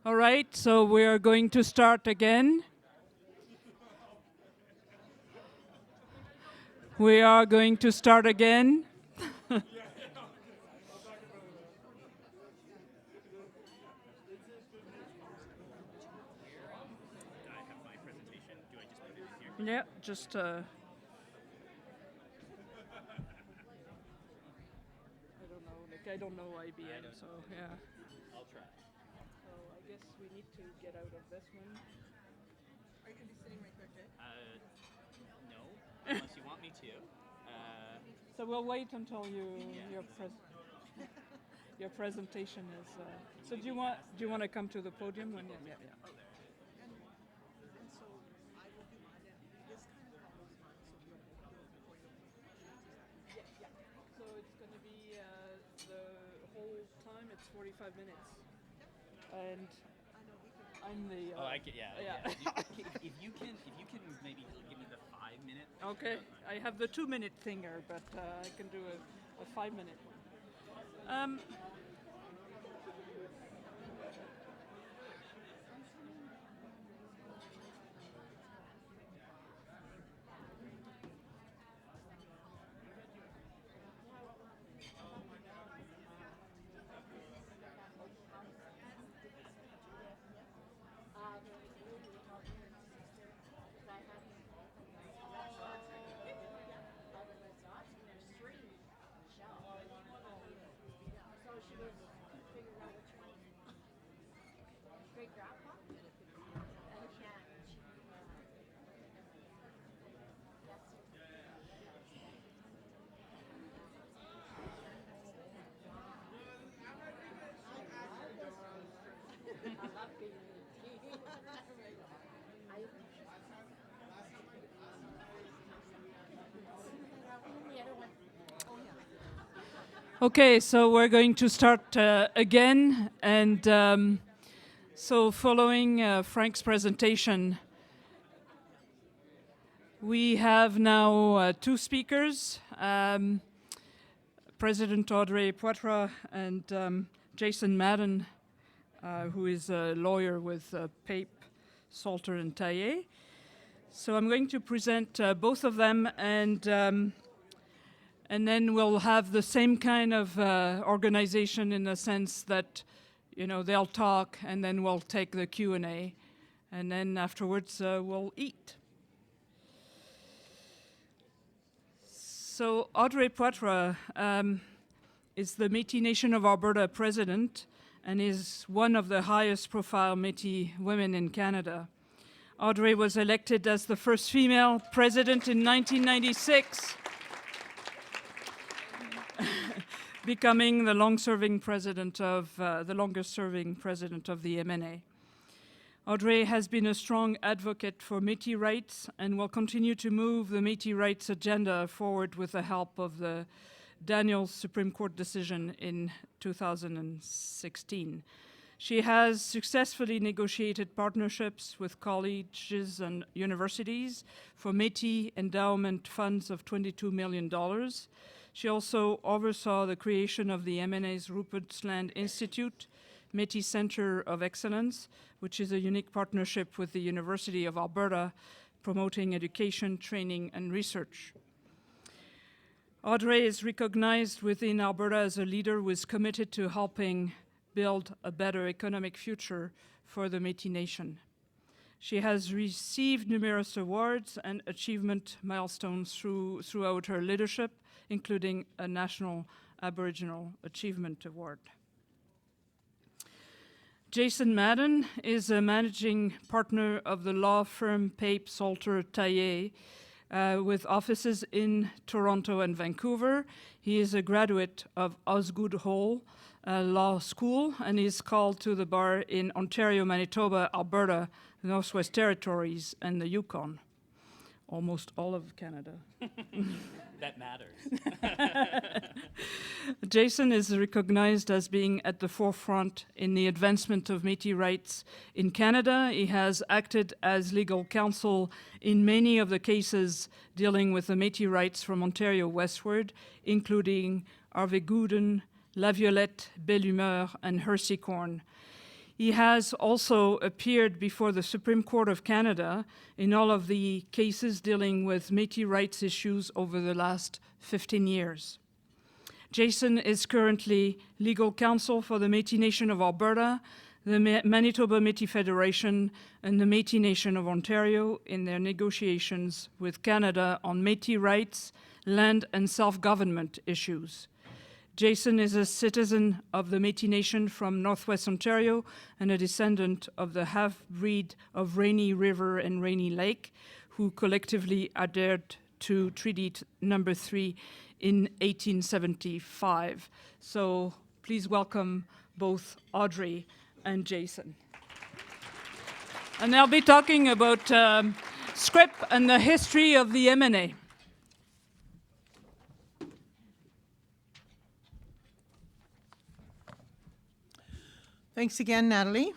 All right, so we are going to start again. We are going to start again. Yeah, just I don't know, I don't know IBM, so yeah. I'll try. So I guess we need to get out of this one. Are you going to be sitting right there, Jay? No, unless you want me to. So we'll wait until Yeah. your presentation is. So do you want to come to the podium when you? Yeah. And so I will do my this kind of follows mine, so you'll before you Yeah. So it's going to be the whole time. It's 45 minutes, and I know we can. I'm the. I can, yeah. If you can maybe give me the 5 minute. Okay, I have the 2-minute thinger, but I can do a 5-minute one. Okay, so we're going to start again, and so following Frank's presentation, we have now 2 speakers, President Audrey Poitras and Jason Madden, who is a lawyer with Pape, Salter, and Teillet. So I'm going to present both of them, and then we'll have the same kind of organization in the sense that, they'll talk and then we'll take the Q&A, and then afterwards we'll eat. So Audrey Poitras is the Métis Nation of Alberta president and is one of the highest profile Métis women in Canada. Audrey was elected as the first female president in 1996. Becoming the longest-serving president of the MNA. Audrey has been a strong advocate for Métis rights and will continue to move the Métis rights agenda forward with the help of the Daniels Supreme Court decision in 2016. She has successfully negotiated partnerships with colleges and universities for Métis endowment funds of $22 million. She also oversaw the creation of the MNA's Rupert's Land Institute, Metis Center of Excellence, which is a unique partnership with the University of Alberta, promoting education, training, and research. Audrey is recognized within Alberta as a leader who is committed to helping build a better economic future for the Métis Nation. She has received numerous awards and achievement milestones throughout her leadership, including a National Aboriginal Achievement Award. Jason Madden is a managing partner of the law firm Pape, Salter, Teillet, with offices in Toronto and Vancouver. He is a graduate of Osgoode Hall Law School and is called to the bar in Ontario, Manitoba, Alberta, the Northwest Territories, and the Yukon. Almost all of Canada. That matters. Jason is recognized as being at the forefront in the advancement of Métis rights in Canada. He has acted as legal counsel in many of the cases dealing with the Métis rights from Ontario westward, including Harvey Gooden, La Violette, Belle Humeur, and Hersecorn. He has also appeared before the Supreme Court of Canada in all of the cases dealing with Métis rights issues over the last 15 years. Jason is currently legal counsel for the Métis Nation of Alberta, the Manitoba Metis Federation, and the Métis Nation of Ontario in their negotiations with Canada on Métis rights, land and self-government issues. Jason is a citizen of the Métis Nation from Northwest Ontario and a descendant of the half-breed of Rainy River and Rainy Lake, who collectively adhered to Treaty Number 3 in 1875. So please welcome both Audrey and Jason. And they'll be talking about Scrip and the history of the M&A. Thanks again, Natalie.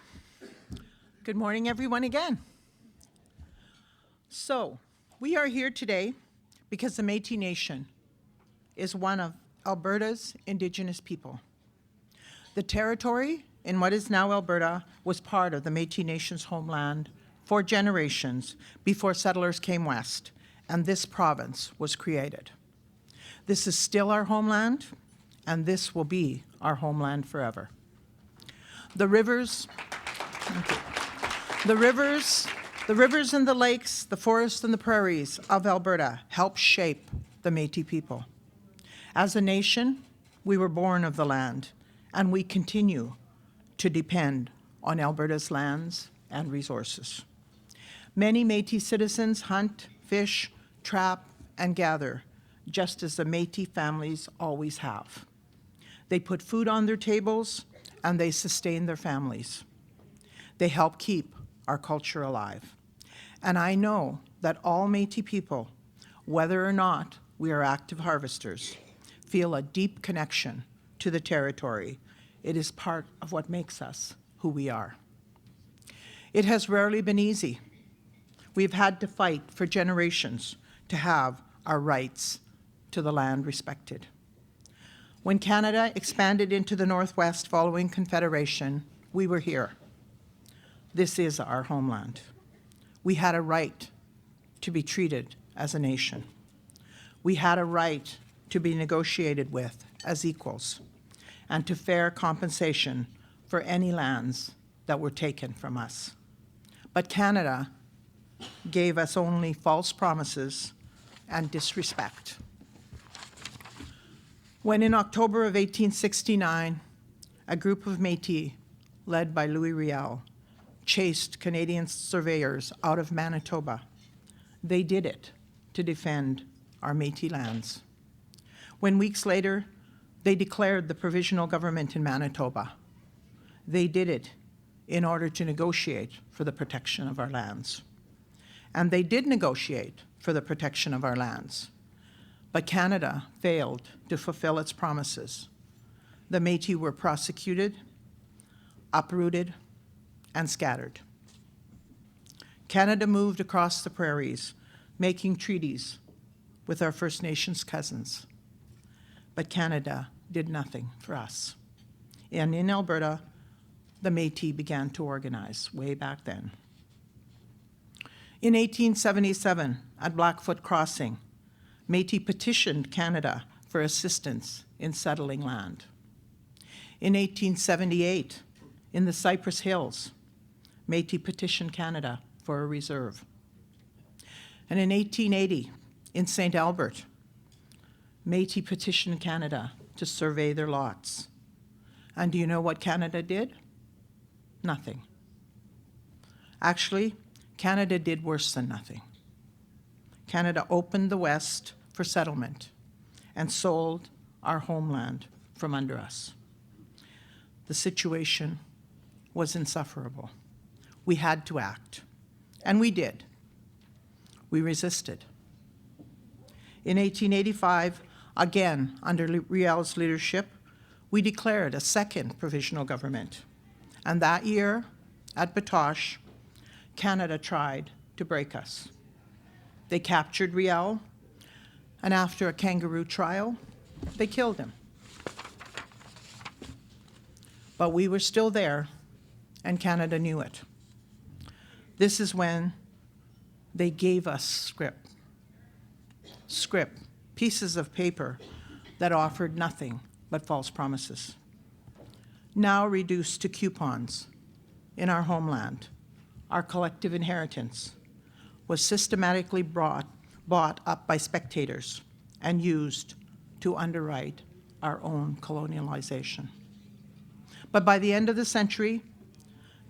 Good morning, everyone, again. So, we are here today because the Métis Nation is one of Alberta's Indigenous people. The territory in what is now Alberta was part of the Métis Nation's homeland for generations before settlers came west, and this province was created. This is still our homeland, and this will be our homeland forever. The rivers and the lakes, the forests and the prairies of Alberta help shape the Métis people. As a nation, we were born of the land, and we continue to depend on Alberta's lands and resources. Many Métis citizens hunt, fish, trap, and gather, just as the Métis families always have. They put food on their tables, and they sustain their families. They help keep our culture alive. And I know that all Métis people, whether or not we are active harvesters, feel a deep connection to the territory. It is part of what makes us who we are. It has rarely been easy. We've had to fight for generations to have our rights to the land respected. When Canada expanded into the Northwest following Confederation, we were here. This is our homeland. We had a right to be treated as a nation. We had a right to be negotiated with as equals and to fair compensation for any lands that were taken from us. But Canada gave us only false promises and disrespect. When in October of 1869, a group of Métis, led by Louis Riel, chased Canadian surveyors out of Manitoba, they did it to defend our Métis lands. When weeks later, they declared the provisional government in Manitoba, they did it in order to negotiate for the protection of our lands. And they did negotiate for the protection of our lands. But Canada failed to fulfill its promises. The Métis were prosecuted, uprooted, and scattered. Canada moved across the prairies, making treaties with our First Nations cousins. But Canada did nothing for us. And in Alberta, the Métis began to organize way back then. In 1877, at Blackfoot Crossing, Métis petitioned Canada for assistance in settling land. In 1878, in the Cypress Hills, Métis petitioned Canada for a reserve. And in 1880, in St. Albert, Métis petitioned Canada to survey their lots. And do you know what Canada did? Nothing. Actually, Canada did worse than nothing. Canada opened the West for settlement and sold our homeland from under us. The situation was insufferable. We had to act, and we did. We resisted. In 1885, again under Riel's leadership, we declared a second provisional government. And that year, at Poitras, Canada tried to break us. They captured Riel, and after a kangaroo trial, they killed him. But we were still there, and Canada knew it. This is when they gave us Scrip. Scrip, pieces of paper that offered nothing but false promises. Now reduced to coupons in our homeland, our collective inheritance was systematically bought up by spectators and used to underwrite our own colonialization. But by the end of the century,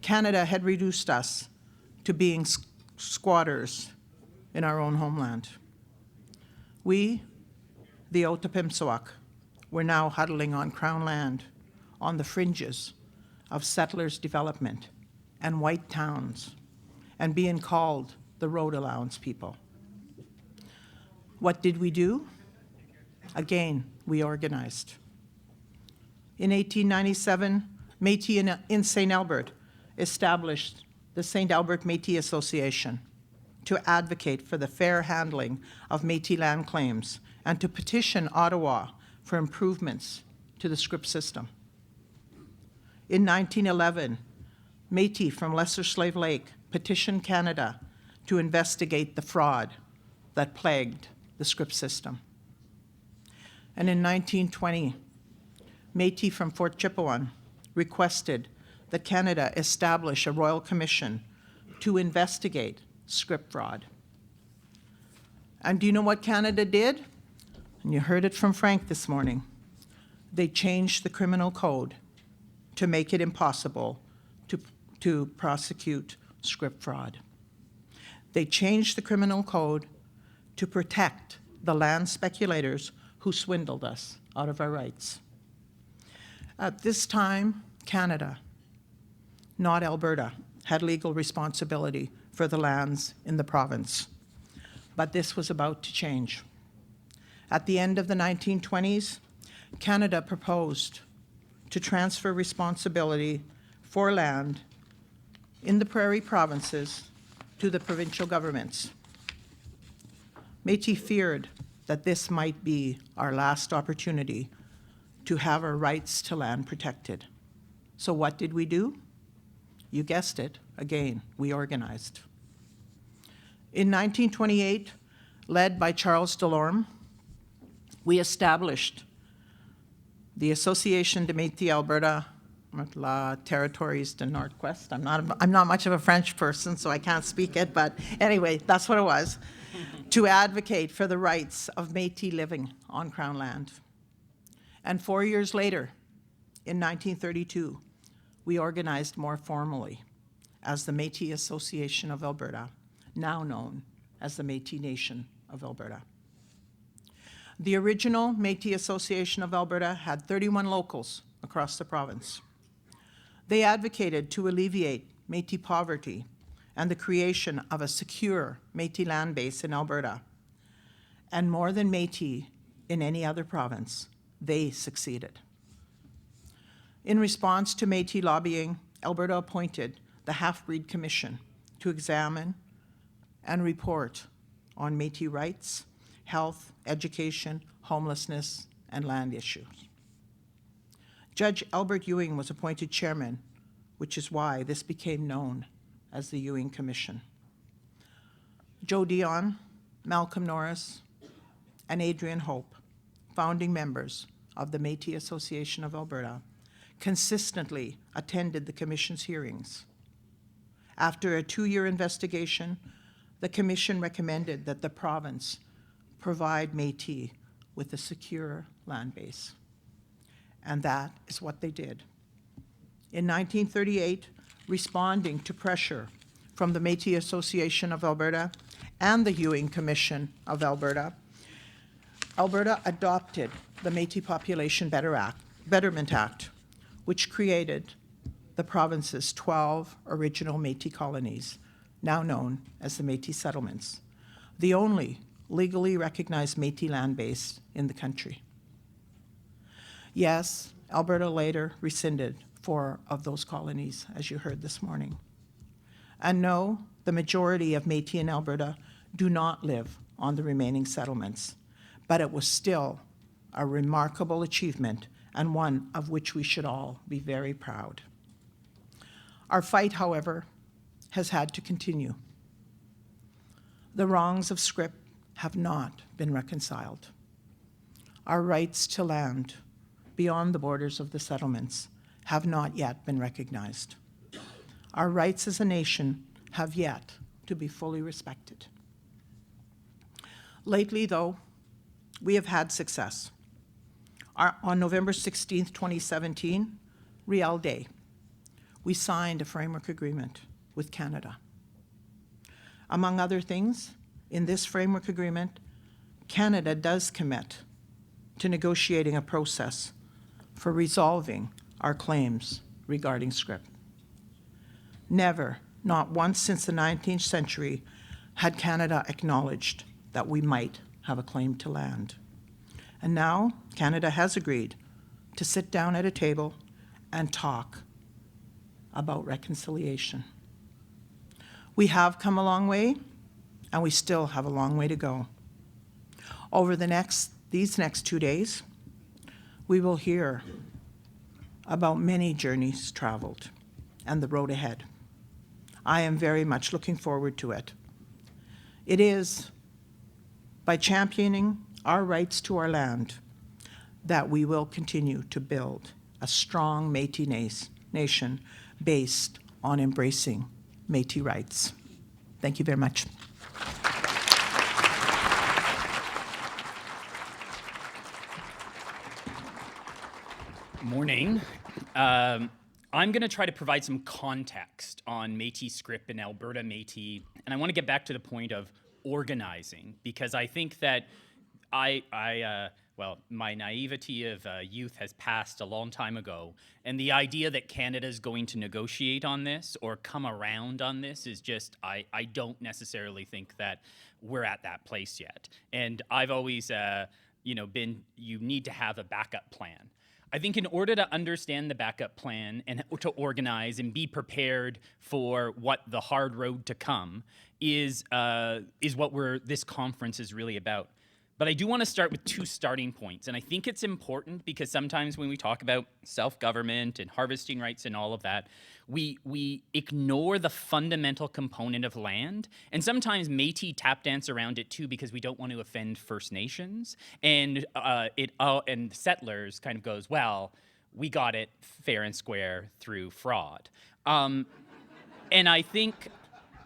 Canada had reduced us to being squatters in our own homeland. We, the Otapimsawak, were now huddling on Crown land on the fringes of settlers' development and white towns and being called the road allowance people. What did we do? Again, we organized. In 1897, Métis in St. Albert established the St. Albert Métis Association to advocate for the fair handling of Métis land claims and to petition Ottawa for improvements to the Scrip system. In 1911, Métis from Lesser Slave Lake petitioned Canada to investigate the fraud that plagued the Scrip system. And in 1920, Métis from Fort Chipewyan requested that Canada establish a royal commission to investigate Scrip fraud. And do you know what Canada did? And you heard it from Frank this morning. They changed the criminal code to make it impossible to prosecute Scrip fraud. They changed the criminal code to protect the land speculators who swindled us out of our rights. At this time, Canada, not Alberta, had legal responsibility for the lands in the province. But this was about to change. At the end of the 1920s, Canada proposed to transfer responsibility for land in the prairie provinces to the provincial governments. Métis feared that this might be our last opportunity to have our rights to land protected. So what did we do? You guessed it, again, we organized. In 1928, led by Charles Delorme, we established the Association de Métis Alberta, La Territoires de Nord-Ouest. I'm not much of a French person, so I can't speak it, but anyway, that's what it was, to advocate for the rights of Métis living on Crown land. And 4 years later, in 1932, we organized more formally as the Métis Association of Alberta, now known as the Métis Nation of Alberta. The original Métis Association of Alberta had 31 locals across the province. They advocated to alleviate Métis poverty and the creation of a secure Métis land base in Alberta. And more than Métis in any other province, they succeeded. In response to Métis lobbying, Alberta appointed the Half-Breed Commission to examine and report on Métis rights, health, education, homelessness, and land issues. Judge Albert Ewing was appointed chairman, which is why this became known as the Ewing Commission. Joe Dion, Malcolm Norris, and Adrian Hope, founding members of the Métis Association of Alberta, consistently attended the Commission's hearings. After a 2-year investigation, the Commission recommended that the province provide Métis with a secure land base. And that is what they did. In 1938, responding to pressure from the Métis Association of Alberta and the Ewing Commission of Alberta, Alberta adopted the Métis Population Betterment Act, which created the province's 12 original Métis colonies, now known as the Métis settlements, the only legally recognized Métis land base in the country. Yes, Alberta later rescinded 4 of those colonies, as you heard this morning. And no, the majority of Métis in Alberta do not live on the remaining settlements, but it was still a remarkable achievement and one of which we should all be very proud. Our fight, however, has had to continue. The wrongs of Scrip have not been reconciled. Our rights to land beyond the borders of the settlements have not yet been recognized. Our rights as a nation have yet to be fully respected. Lately, though, we have had success. On November 16th, 2017, Riel Day, we signed a framework agreement with Canada. Among other things, in this framework agreement, Canada does commit to negotiating a process for resolving our claims regarding Scrip. Never, not once since the 19th century, had Canada acknowledged that we might have a claim to land. And now Canada has agreed to sit down at a table and talk about reconciliation. We have come a long way, and we still have a long way to go. Over these next 2 days, we will hear about many journeys traveled and the road ahead. I am very much looking forward to it. It is by championing our rights to our land that we will continue to build a strong Métis nation based on embracing Métis rights. Thank you very much. Morning. I'm going to try to provide some context on Métis Scrip and Alberta Métis, and I want to get back to the point of organizing, because I think that my naivety of youth has passed a long time ago, and the idea that Canada is going to negotiate on this or come around on this is just, I don't necessarily think that we're at that place yet. And I've always, you need to have a backup plan. I think in order to understand the backup plan and to organize and be prepared for what the hard road to come is what this conference is really about. But I do want to start with two starting points, and I think it's important because sometimes when we talk about self-government and harvesting rights and all of that, we ignore the fundamental component of land, and sometimes Métis tap dance around it too because we don't want to offend First Nations, and and settlers kind of goes, well, we got it fair and square through fraud. And I think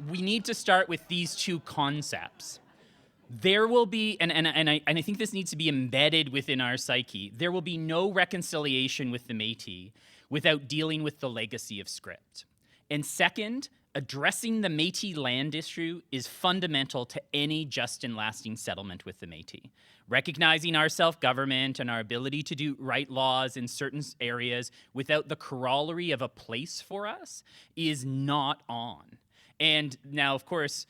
we need to start with these two concepts. There will be, and I think this needs to be embedded within our psyche, there will be no reconciliation with the Métis without dealing with the legacy of Scrip. And second, addressing the Métis land issue is fundamental to any just and lasting settlement with the Métis. Recognizing our self-government and our ability to write laws in certain areas without the corollary of a place for us is not on. And now, of course,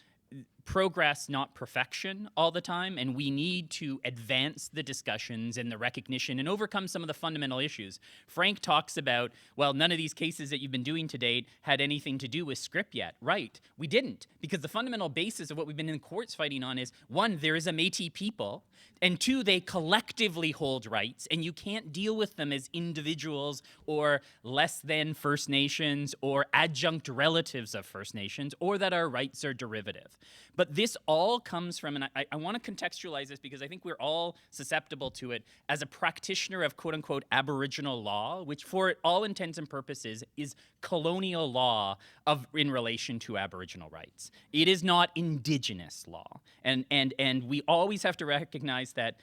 progress, not perfection all the time, and we need to advance the discussions and the recognition and overcome some of the fundamental issues. Frank talks about, well, none of these cases that you've been doing to date had anything to do with Scrip yet. Right, we didn't, because the fundamental basis of what we've been in courts fighting on is, one, there is a Métis people, and two, they collectively hold rights, and you can't deal with them as individuals or less than First Nations or adjunct relatives of First Nations, or that our rights are derivative. But this all comes from, and I want to contextualize this because I think we're all susceptible to it, as a practitioner of quote-unquote Aboriginal law, which for all intents and purposes is colonial law in relation to Aboriginal rights. It is not Indigenous law. And we always have to recognize that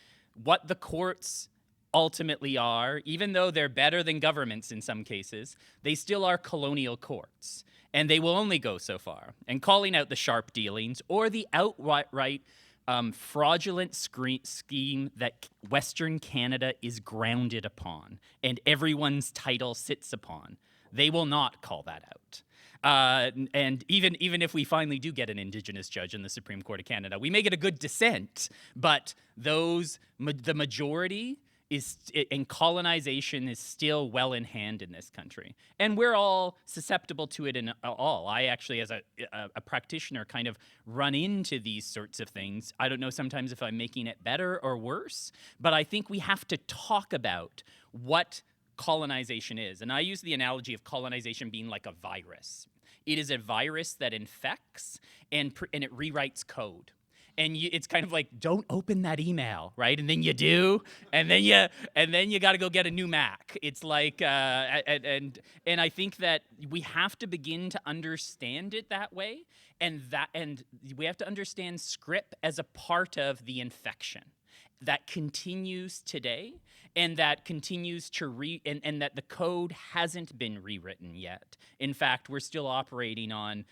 what the courts ultimately are, even though they're better than governments in some cases, they still are colonial courts. And they will only go so far. And calling out the sharp dealings or the outright fraudulent scheme that Western Canada is grounded upon and everyone's title sits upon, they will not call that out. And even if we finally do get an Indigenous judge in the Supreme Court of Canada, we may get a good dissent, but the majority and colonization is still well in hand in this country. And we're all susceptible to it in all. I actually, as a practitioner, kind of run into these sorts of things. I don't know sometimes if I'm making it better or worse, but I think we have to talk about what colonization is. And I use the analogy of colonization being like a virus. It is a virus that infects and it rewrites code. And it's kind of like, don't open that email, right? And then you do, and then you got to go get a new Mac. It's like, and I think that we have to begin to understand it that way, and we have to understand Scrip as a part of the infection that continues today, and that continues to and that the code hasn't been rewritten yet. In fact, we're still operating on,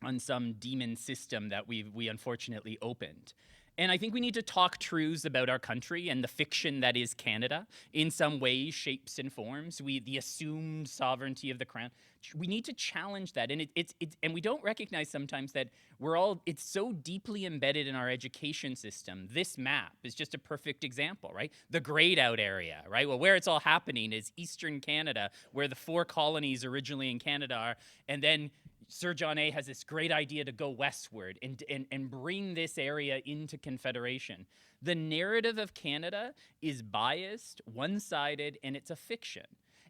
on some demon system that we unfortunately opened. And I think we need to talk truths about our country and the fiction that is Canada in some ways, shapes, and forms. The assumed sovereignty of the crown. We need to challenge that, and and we don't recognize sometimes that it's so deeply embedded in our education system. This map is just a perfect example, right? The grayed out area, right? Well, where it's all happening is Eastern Canada, where the 4 colonies originally in Canada are, and then Sir John A. has this great idea to go westward and bring this area into Confederation. The narrative of Canada is biased, one-sided, and it's a fiction.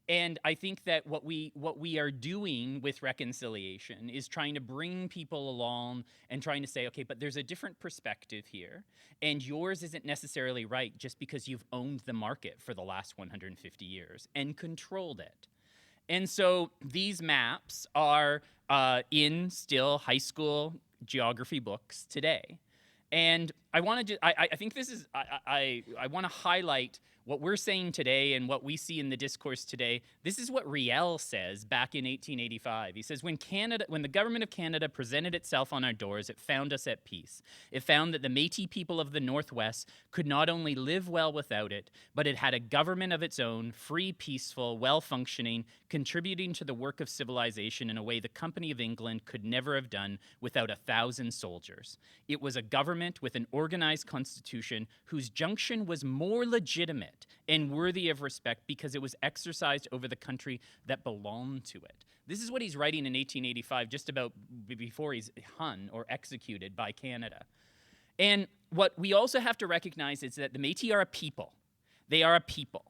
And I think that what we are doing with reconciliation is trying to bring people along and trying to say, okay, but there's a different perspective here, and yours isn't necessarily right just because you've owned the market for the last 150 years and controlled it. And so these maps are in still high school geography books today. And I want to I think this is, I want to highlight what we're saying today and what we see in the discourse today. This is what Riel says back in 1885. He says, when the government of Canada presented itself on our doors, it found us at peace. It found that the Métis people of the Northwest could not only live well without it, but it had a government of its own, free, peaceful, well-functioning, contributing to the work of civilization in a way the Company of England could never have done without 1,000 soldiers. It was a government with an organized constitution whose junction was more legitimate and worthy of respect because it was exercised over the country that belonged to it. This is what he's writing in 1885, just about before he's hung or executed by Canada. And what we also have to recognize is that the Métis are a people. They are a people.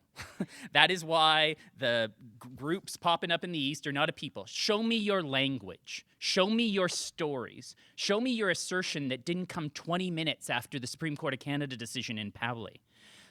That is why the groups popping up in the East are not a people. Show me your language. Show me your stories. Show me your assertion that didn't come 20 minutes after the Supreme Court of Canada decision in Pape.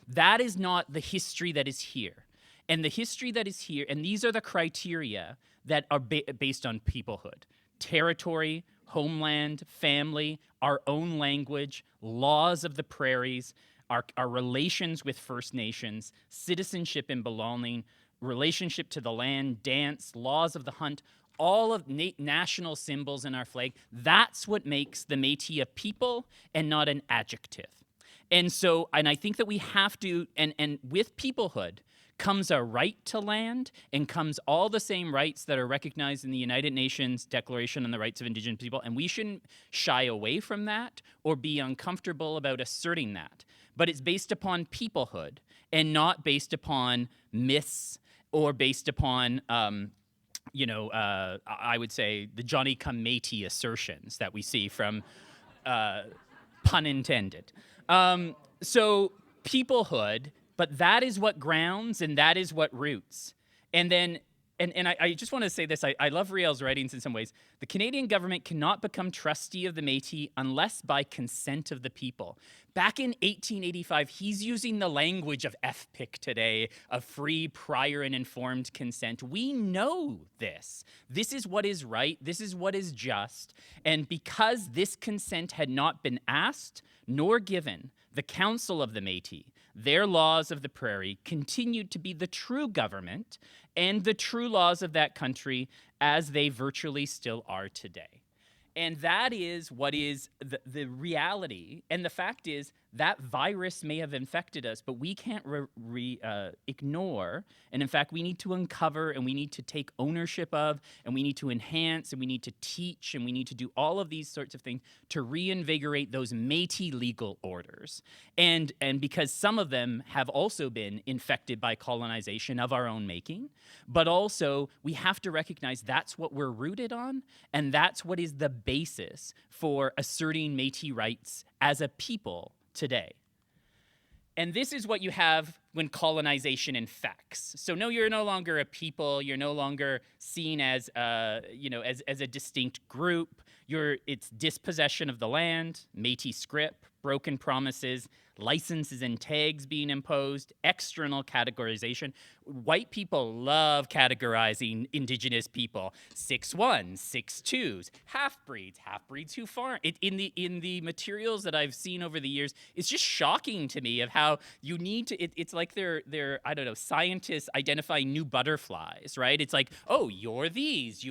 That is not the history that is here. And the history that is here, and these are the criteria that are based on peoplehood: territory, homeland, family, our own language, laws of the prairies, our relations with First Nations, citizenship and belonging, relationship to the land, dance, laws of the hunt, all of national symbols in our flag. That's what makes the Métis a people and not an adjective. And so, and I think that we have to, and with peoplehood comes a right to land and comes all the same rights that are recognized in the United Nations Declaration on the Rights of Indigenous People, and we shouldn't shy away from that or be uncomfortable about asserting that. But it's based upon peoplehood and not based upon myths or based upon, I would say, the Johnny-come-Métis assertions that we see from, pun intended. So peoplehood, but that is what grounds and that is what roots. And then, and I just want to say this, I love Riel's writings in some ways. The Canadian government cannot become trustee of the Métis unless by consent of the people. Back in 1885, he's using the language of FPIC today, of free, prior, and informed consent. We know this. This is what is right. This is what is just. And because this consent had not been asked nor given, the Council of the Métis, their laws of the prairie, continued to be the true government and the true laws of that country as they virtually still are today. And that is what is the reality. And the fact is that virus may have infected us, but we can't ignore. And in fact, we need to uncover and we need to take ownership of and we need to enhance and we need to teach and we need to do all of these sorts of things to reinvigorate those Métis legal orders. And because some of them have also been infected by colonization of our own making, but also we have to recognize that's what we're rooted on and that's what is the basis for asserting Métis rights as a people today. And this is what you have when colonization infects. So no, you're no longer a people. You're no longer seen as, as a distinct group. It's dispossession of the land, Métis Scrip, broken promises, licenses and tags being imposed, external categorization. White people love categorizing Indigenous people. 6'1", 6'2", half-breeds who farm. In the materials that I've seen over the years, it's just shocking to me of how you need to, it's like they're, I don't know, scientists identifying new butterflies, right? It's like, oh, you're these.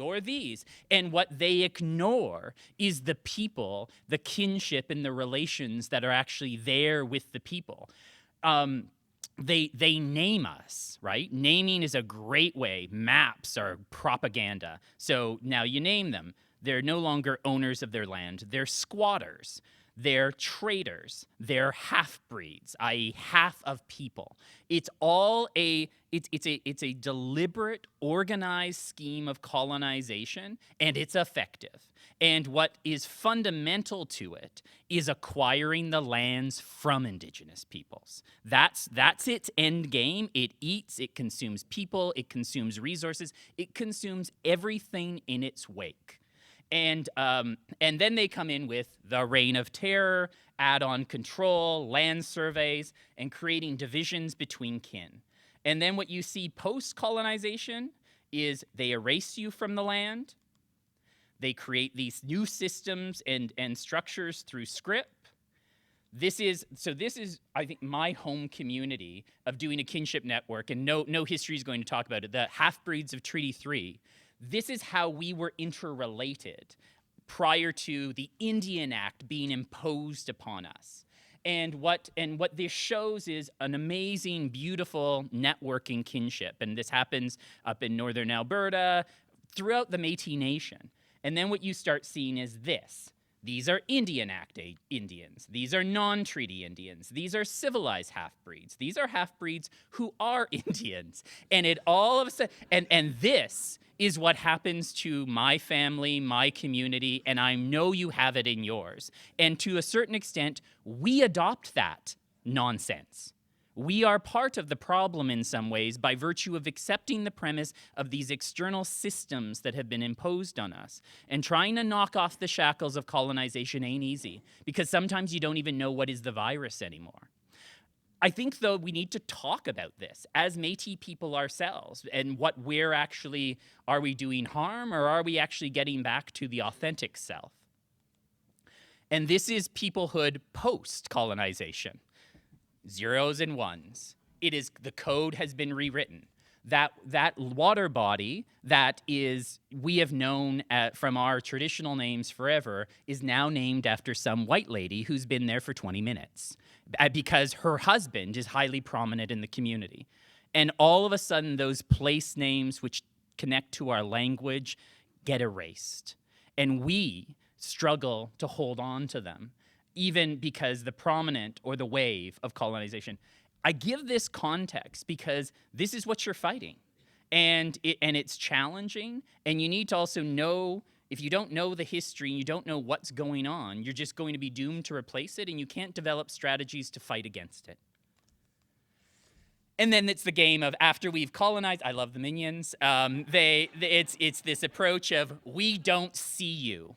And what they ignore is the people, the kinship and the relations that are actually there with the people. They name us, right? Naming is a great way. Maps are propaganda. So now you name them. They're no longer owners of their land. They're squatters. They're traders. They're half-breeds, i.e. half of people. It's all it's a deliberate, organized scheme of colonization, and it's effective. And what is fundamental to it is acquiring the lands from Indigenous peoples. That's its end game. It eats, it consumes people, it consumes resources, it consumes everything in its wake. And then they come in with the reign of terror, add-on control, land surveys, and creating divisions between kin. And then what you see post-colonization is they erase you from the land. They create these new systems and structures through Scrip. This is, I think, my home community of doing a kinship network, and no history is going to talk about it, the half-breeds of Treaty 3. This is how we were interrelated prior to the Indian Act being imposed upon us. And what this shows is an amazing, beautiful networking kinship. And this happens up in northern Alberta, throughout the Métis Nation. And then what you start seeing is this. These are Indian Act Indians. These are non-treaty Indians. These are civilized half-breeds. These are half-breeds who are Indians. And it all of a sudden, and this is what happens to my family, my community, and I know you have it in yours. And to a certain extent, we adopt that nonsense. We are part of the problem in some ways by virtue of accepting the premise of these external systems that have been imposed on us. And trying to knock off the shackles of colonization ain't easy, because sometimes you don't even know what is the virus anymore. I think, though, we need to talk about this as Métis people ourselves, and what we're actually, are we doing harm, or are we actually getting back to the authentic self? And this is peoplehood post-colonization. Zeros and ones. It is, the code has been rewritten. That water body that is, we have known from our traditional names forever, is now named after some white lady who's been there for 20 minutes because her husband is highly prominent in the community. And all of a sudden, those place names which connect to our language get erased. And we struggle to hold on to them, even because the prominent or the wave of colonization. I give this context because this is what you're fighting. And it's challenging, and you need to also know, if you don't know the history and you don't know what's going on, you're just going to be doomed to replace it, and you can't develop strategies to fight against it. And then it's the game of, after we've colonized, I love the Minions, it's this approach of, we don't see you.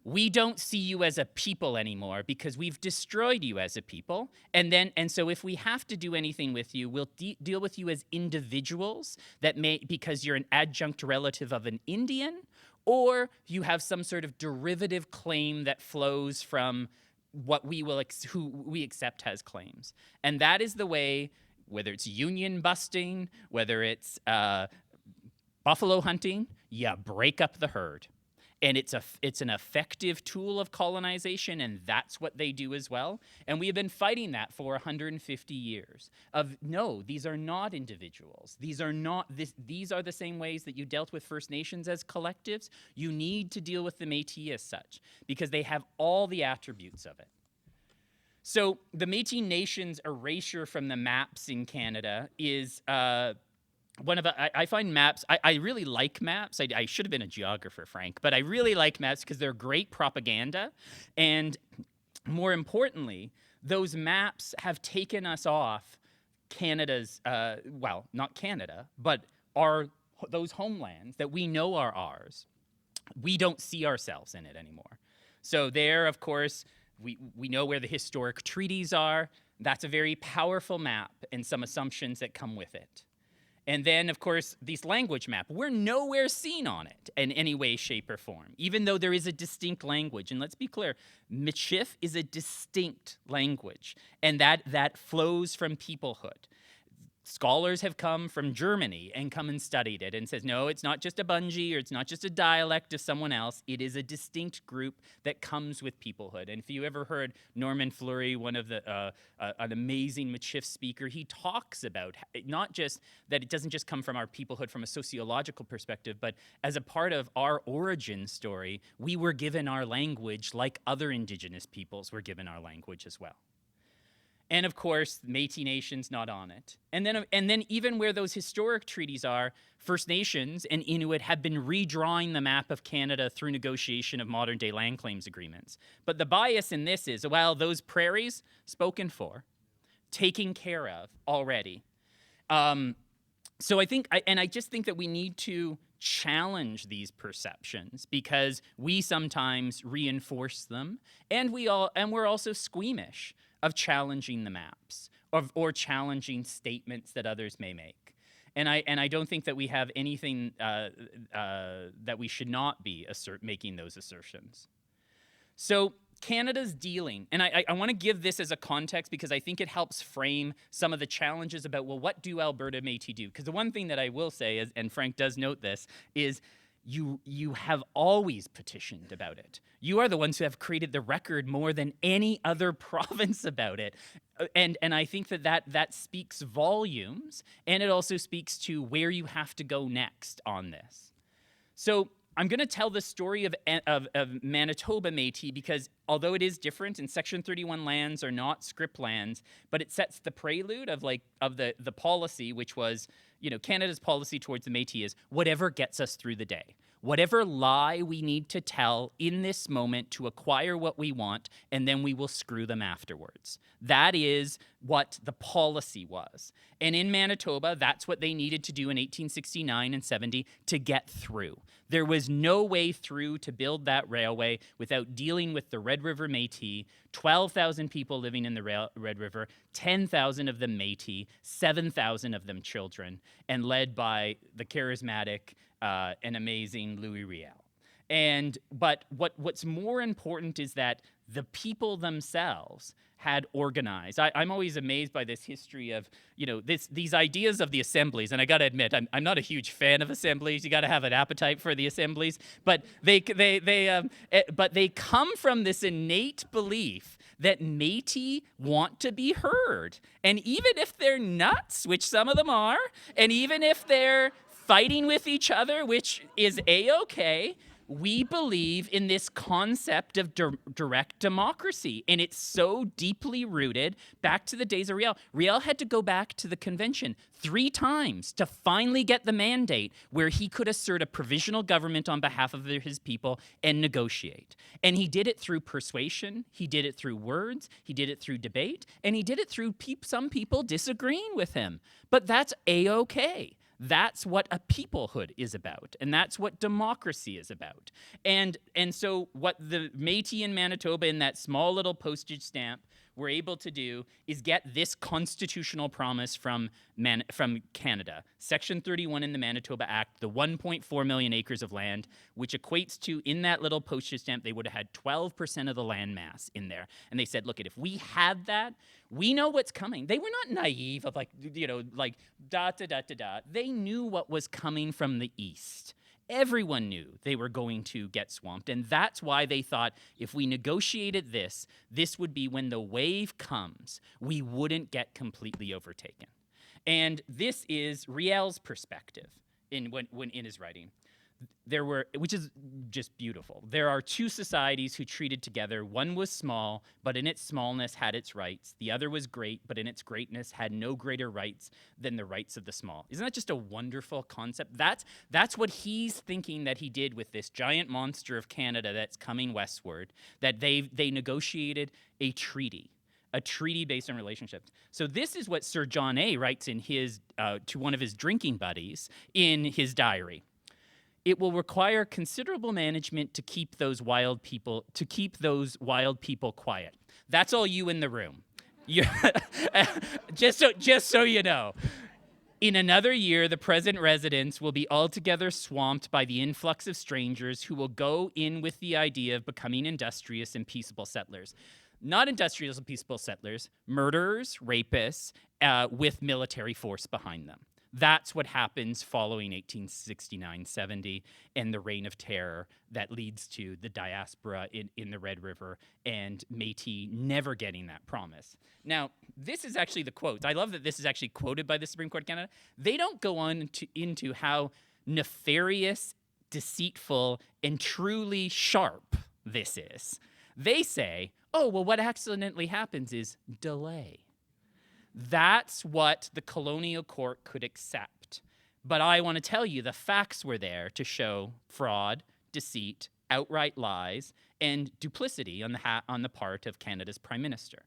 We don't see you as a people anymore because we've destroyed you as a people. And so if we have to do anything with you, we'll deal with you as individuals because you're an adjunct relative of an Indian, or you have some sort of derivative claim that flows from what who we accept has claims. And that is the way, whether it's union busting, whether it's buffalo hunting, you break up the herd. And it's an effective tool of colonization, and that's what they do as well. And we have been fighting that for 150 years. No, these are not individuals. These are the same ways that you dealt with First Nations as collectives. You need to deal with the Métis as such, because they have all the attributes of it. So the Métis Nation's erasure from the maps in Canada is I find maps, I really like maps. I should have been a geographer, Frank, but I really like maps because they're great propaganda. And more importantly, those maps have taken us off Canada's, well, not Canada, but those homelands that we know are ours. We don't see ourselves in it anymore. So there, of course, we know where the historic treaties are. That's a very powerful map and some assumptions that come with it. And then, of course, this language map, we're nowhere seen on it in any way, shape, or form, even though there is a distinct language. And let's be clear, Michif is a distinct language, and that flows from peoplehood. Scholars have come from Germany and come and studied it and says, no, it's not just a bungee or it's not just a dialect of someone else. It is a distinct group that comes with peoplehood. And if you ever heard Norman Fleury, one of the an amazing Michif speaker, he talks about not just that it doesn't just come from our peoplehood from a sociological perspective, but as a part of our origin story, we were given our language like other Indigenous peoples were given our language as well. And of course, Métis Nation's not on it. And then even where those historic treaties are, First Nations and Inuit have been redrawing the map of Canada through negotiation of modern day land claims agreements. But the bias in this is, well, those prairies, spoken for, taken care of already. So I just think that we need to challenge these perceptions because we sometimes reinforce them, and we're also squeamish of challenging the maps or challenging statements that others may make. And I don't think that we have anything that we should not be making those assertions. So Canada's dealing, and I want to give this as a context because I think it helps frame some of the challenges about, well, what do Alberta Métis do? Because the one thing that I will say, is, and Frank does note this, is you have always petitioned about it. You are the ones who have created the record more than any other province about it. And I think that speaks volumes, and it also speaks to where you have to go next on this. So I'm going to tell the story of Manitoba Métis because although it is different and Section 31 lands are not Scrip lands, but it sets the prelude of the policy, which was, Canada's policy towards the Métis is whatever gets us through the day. Whatever lie we need to tell in this moment to acquire what we want, and then we will screw them afterwards. That is what the policy was. And in Manitoba, that's what they needed to do in 1869 and 70 to get through. There was no way through to build that railway without dealing with the Red River Métis, 12,000 people living in the Red River, 10,000 of them Métis, 7,000 of them children, and led by the charismatic and amazing Louis Riel. But what's more important is that the people themselves had organized. I'm always amazed by this history of, these ideas of the assemblies. And I got to admit, I'm not a huge fan of assemblies. You got to have an appetite for the assemblies. But they come from this innate belief that Métis want to be heard. And even if they're nuts, which some of them are, and even if they're fighting with each other, which is A-okay, we believe in this concept of direct democracy, and it's so deeply rooted back to the days of Riel. Riel had to go back to the convention 3 times to finally get the mandate where he could assert a provisional government on behalf of his people and negotiate. And he did it through persuasion, he did it through words, he did it through debate, and he did it through some people disagreeing with him. But that's A-okay. That's what a peoplehood is about, and that's what democracy is about. And so what the Métis in Manitoba in that small little postage stamp were able to do is get this constitutional promise from Canada. Section 31 in the Manitoba Act, the 1.4 million acres of land, which equates to, in that little postage stamp, they would have had 12% of the land mass in there. And they said, look, if we had that, we know what's coming. They were not naive of da-da-da-da-da. They knew what was coming from the east. Everyone knew they were going to get swamped, and that's why they thought if we negotiated this would be when the wave comes, we wouldn't get completely overtaken. And this is Riel's perspective in his writing. Which is just beautiful. There are 2 societies who treated together. One was small, but in its smallness had its rights. The other was great, but in its greatness had no greater rights than the rights of the small. Isn't that just a wonderful concept? That's what he's thinking that he did with this giant monster of Canada that's coming westward, that they negotiated a treaty. a treaty based on relationships. So this is what Sir John A. writes in his to one of his drinking buddies in his diary. It will require considerable management to keep those wild people quiet. That's all you in the room. Just so you know. In another year, the present residents will be altogether swamped by the influx of strangers who will go in with the idea of becoming industrious and peaceable settlers. Not industrious and peaceable settlers, murderers, rapists, with military force behind them. That's what happens following 1869-70 and the Reign of Terror that leads to the diaspora in the Red River and Métis never getting that promise. Now, this is actually the quote. I love that this is actually quoted by the Supreme Court of Canada. They don't go on into how nefarious, deceitful, and truly sharp this is. They say, oh, well, what accidentally happens is delay. That's what the colonial court could accept. But I want to tell you the facts were there to show fraud, deceit, outright lies, and duplicity on the part of Canada's Prime Minister.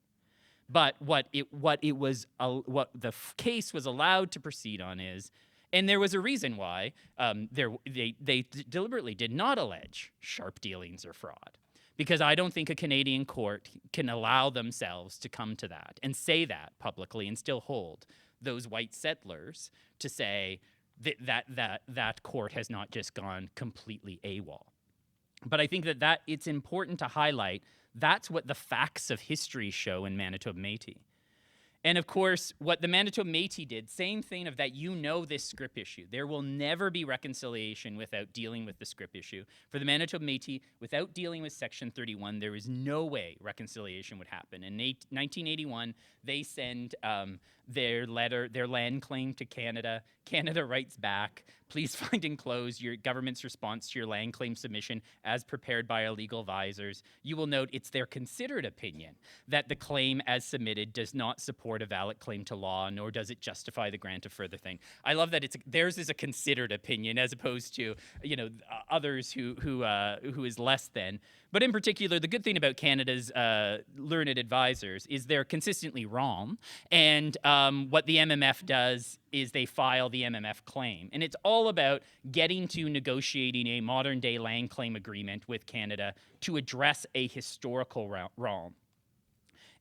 But what the case was allowed to proceed on is, and there was a reason why they deliberately did not allege sharp dealings or fraud. Because I don't think a Canadian court can allow themselves to come to that and say that publicly and still hold those white settlers to say that court has not just gone completely AWOL. But I think that it's important to highlight that's what the facts of history show in Manitoba Métis. And of course, what the Manitoba Métis did, same thing of that this Scrip issue. There will never be reconciliation without dealing with the Scrip issue. For the Manitoba Métis, without dealing with Section 31, there is no way reconciliation would happen. In 1981, they send their land claim to Canada. Canada writes back, please find enclosed your government's response to your land claim submission as prepared by our legal advisors. You will note it's their considered opinion that the claim as submitted does not support a valid claim to law, nor does it justify the grant of further thing. I love that theirs is a considered opinion as opposed to others who is less than. But in particular, the good thing about Canada's learned advisors is they're consistently wrong. And what the MMF does is they file the MMF claim. And it's all about getting to negotiating a modern day land claim agreement with Canada to address a historical wrong.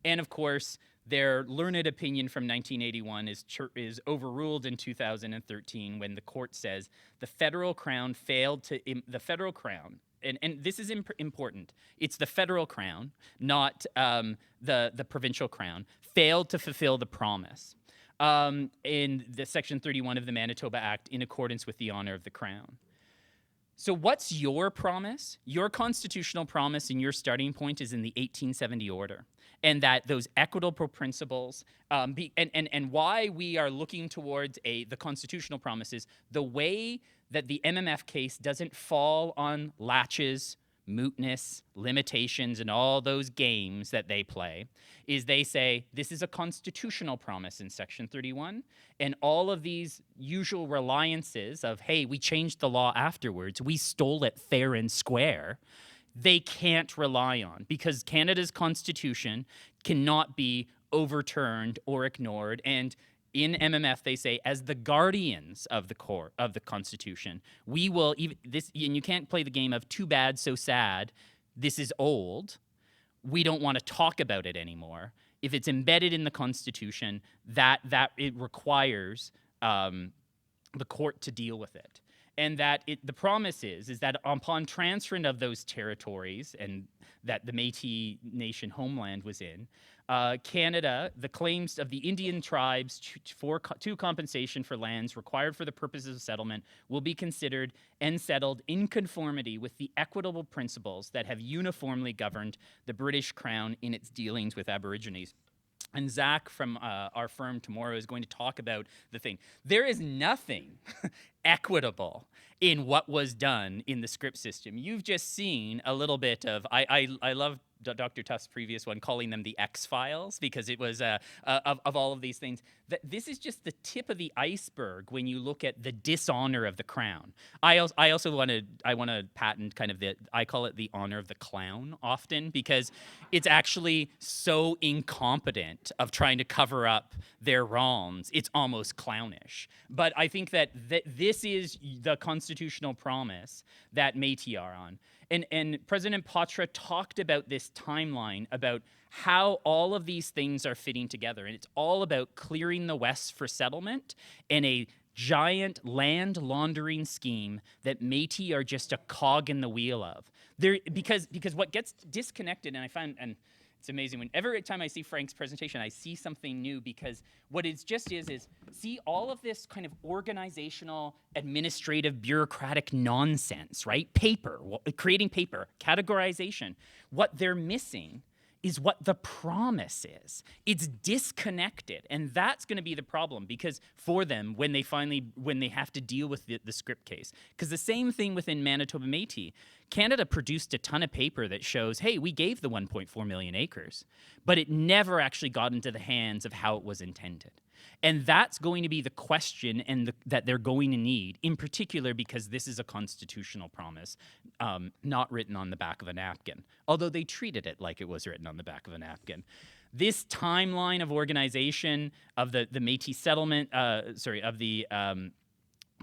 And of course, their learned opinion from 1981 is overruled in 2013 when the court says the federal crown and this is important. It's the federal crown, not the provincial crown, failed to fulfill the promise in the Section 31 of the Manitoba Act in accordance with the honor of the crown. So what's your promise? Your constitutional promise and your starting point is in the 1870 order. And that those equitable principles, and why we are looking towards the constitutional promises, the way that the MMF case doesn't fall on latches, mootness, limitations, and all those games that they play, is they say this is a constitutional promise in Section 31, and all of these usual reliances of, hey, we changed the law afterwards, we stole it fair and square, they can't rely on because Canada's constitution cannot be overturned or ignored. And in MMF, they say, as the guardians of the court of the Constitution, we will and you can't play the game of too bad, so sad. This is old. We don't want to talk about it anymore. If it's embedded in the Constitution, that it requires the court to deal with it. And that the promise is that upon transference of those territories and that the Métis Nation homeland was in, Canada, the claims of the Indian tribes to compensation for lands required for the purposes of settlement will be considered and settled in conformity with the equitable principles that have uniformly governed the British Crown in its dealings with Aborigines. And Zach from our firm tomorrow is going to talk about the thing. There is nothing equitable in what was done in the Scrip system. You've just seen a little bit of, I love Dr. Tuft's previous one, calling them the X-Files, because it was of all of these things. This is just the tip of the iceberg when you look at the dishonor of the crown. I also want to patent kind of I call it the honor of the clown often, because it's actually so incompetent of trying to cover up their wrongs. It's almost clownish. But I think that this is the constitutional promise that Métis are on. And President Poitras talked about this timeline, about how all of these things are fitting together. And it's all about clearing the West for settlement and a giant land laundering scheme that Métis are just a cog in the wheel of. Because what gets disconnected, and I find, and it's amazing, every time I see Frank's presentation, I see something new, because what it just is see all of this kind of organizational, administrative, bureaucratic nonsense, right? Paper, creating paper, categorization. What they're missing is what the promise is. It's disconnected, and that's going to be the problem, because for them, when they have to deal with the Scrip case, because the same thing within Manitoba Métis, Canada produced a ton of paper that shows, hey, we gave the 1.4 million acres, but it never actually got into the hands of how it was intended. And that's going to be the question that they're going to need, in particular because this is a constitutional promise, not written on the back of a napkin, although they treated it like it was written on the back of a napkin. This timeline of organization of the Métis settlement, of the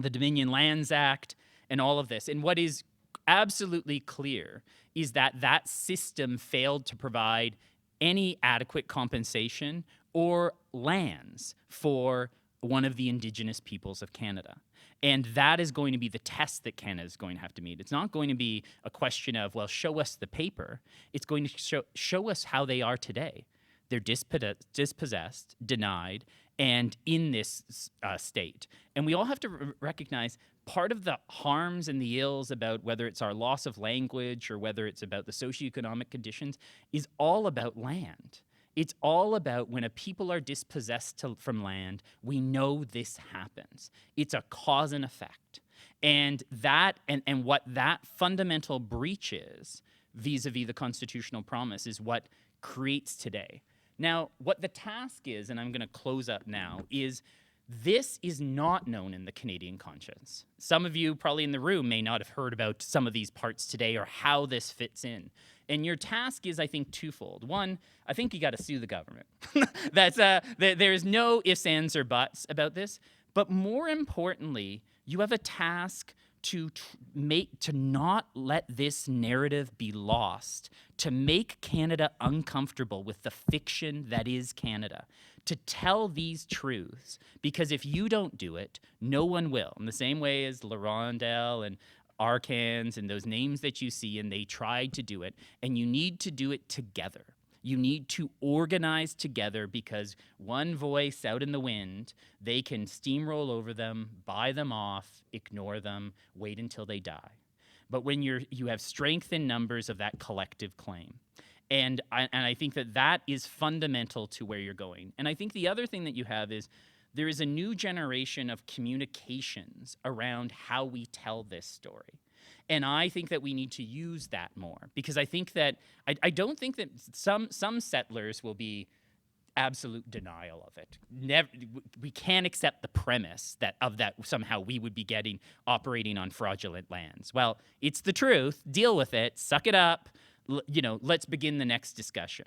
Dominion Lands Act and all of this, and what is absolutely clear is that system failed to provide any adequate compensation or lands for one of the Indigenous peoples of Canada. And that is going to be the test that Canada is going to have to meet. It's not going to be a question of, well, show us the paper. It's going to show us how they are today. They're dispossessed, denied, and in this state. And we all have to recognize part of the harms and the ills about whether it's our loss of language or whether it's about the socioeconomic conditions is all about land. It's all about when a people are dispossessed from land, we know this happens. It's a cause and effect. And what that fundamental breach is, vis-a-vis the constitutional promise, is what creates today. Now, what the task is, and I'm going to close up now, is this is not known in the Canadian conscience. Some of you probably in the room may not have heard about some of these parts today or how this fits in. And your task is, I think, twofold. One, I think you got to sue the government. There's no ifs, ands, or buts about this. But more importantly, you have a task to not let this narrative be lost, to make Canada uncomfortable with the fiction that is Canada, to tell these truths, because if you don't do it, no one will. In the same way as Larondel and Arcans and those names that you see, and they tried to do it, and you need to do it together. You need to organize together, because one voice out in the wind, they can steamroll over them, buy them off, ignore them, wait until they die. But when you have strength in numbers of that collective claim. And I think that is fundamental to where you're going. And I think the other thing that you have is there is a new generation of communications around how we tell this story. And I think that we need to use that more, because I think that I don't think that some settlers will be absolute denial of it. We can't accept the premise that somehow we would be operating on fraudulent lands. Well, it's the truth. Deal with it. Suck it up. Let's begin the next discussion.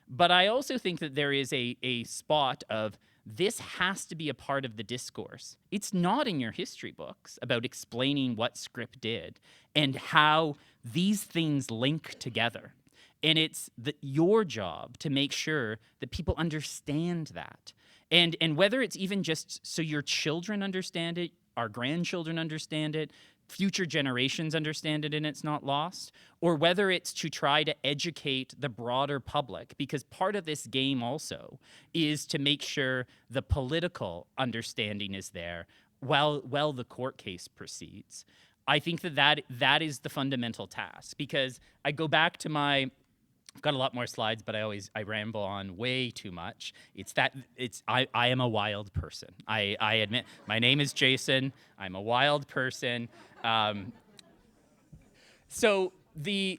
But I also think that there is a spot of this has to be a part of the discourse. It's not in your history books about explaining what Scrip did and how these things link together. And it's your job to make sure that people understand that. And whether it's even just so your children understand it, our grandchildren understand it, future generations understand it and it's not lost, or whether it's to try to educate the broader public, because part of this game also is to make sure the political understanding is there while the court case proceeds. I think that is the fundamental task, because I go back to I've got a lot more slides, but I ramble on way too much. I am a wild person. I admit, my name is Jason. I'm a wild person. So the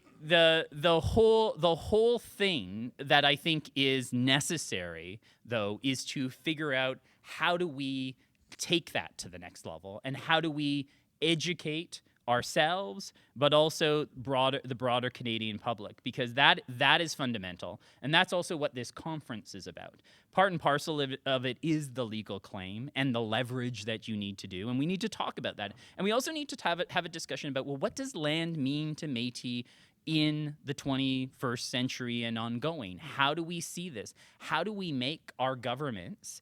whole thing that I think is necessary, though, is to figure out how do we take that to the next level, and how do we educate ourselves, but also the broader Canadian public, because that is fundamental, and that's also what this conference is about. Part and parcel of it is the legal claim and the leverage that you need to do, and we need to talk about that. And we also need to have a discussion about, well, what does land mean to Métis in the 21st century and ongoing? How do we see this? How do we make our governments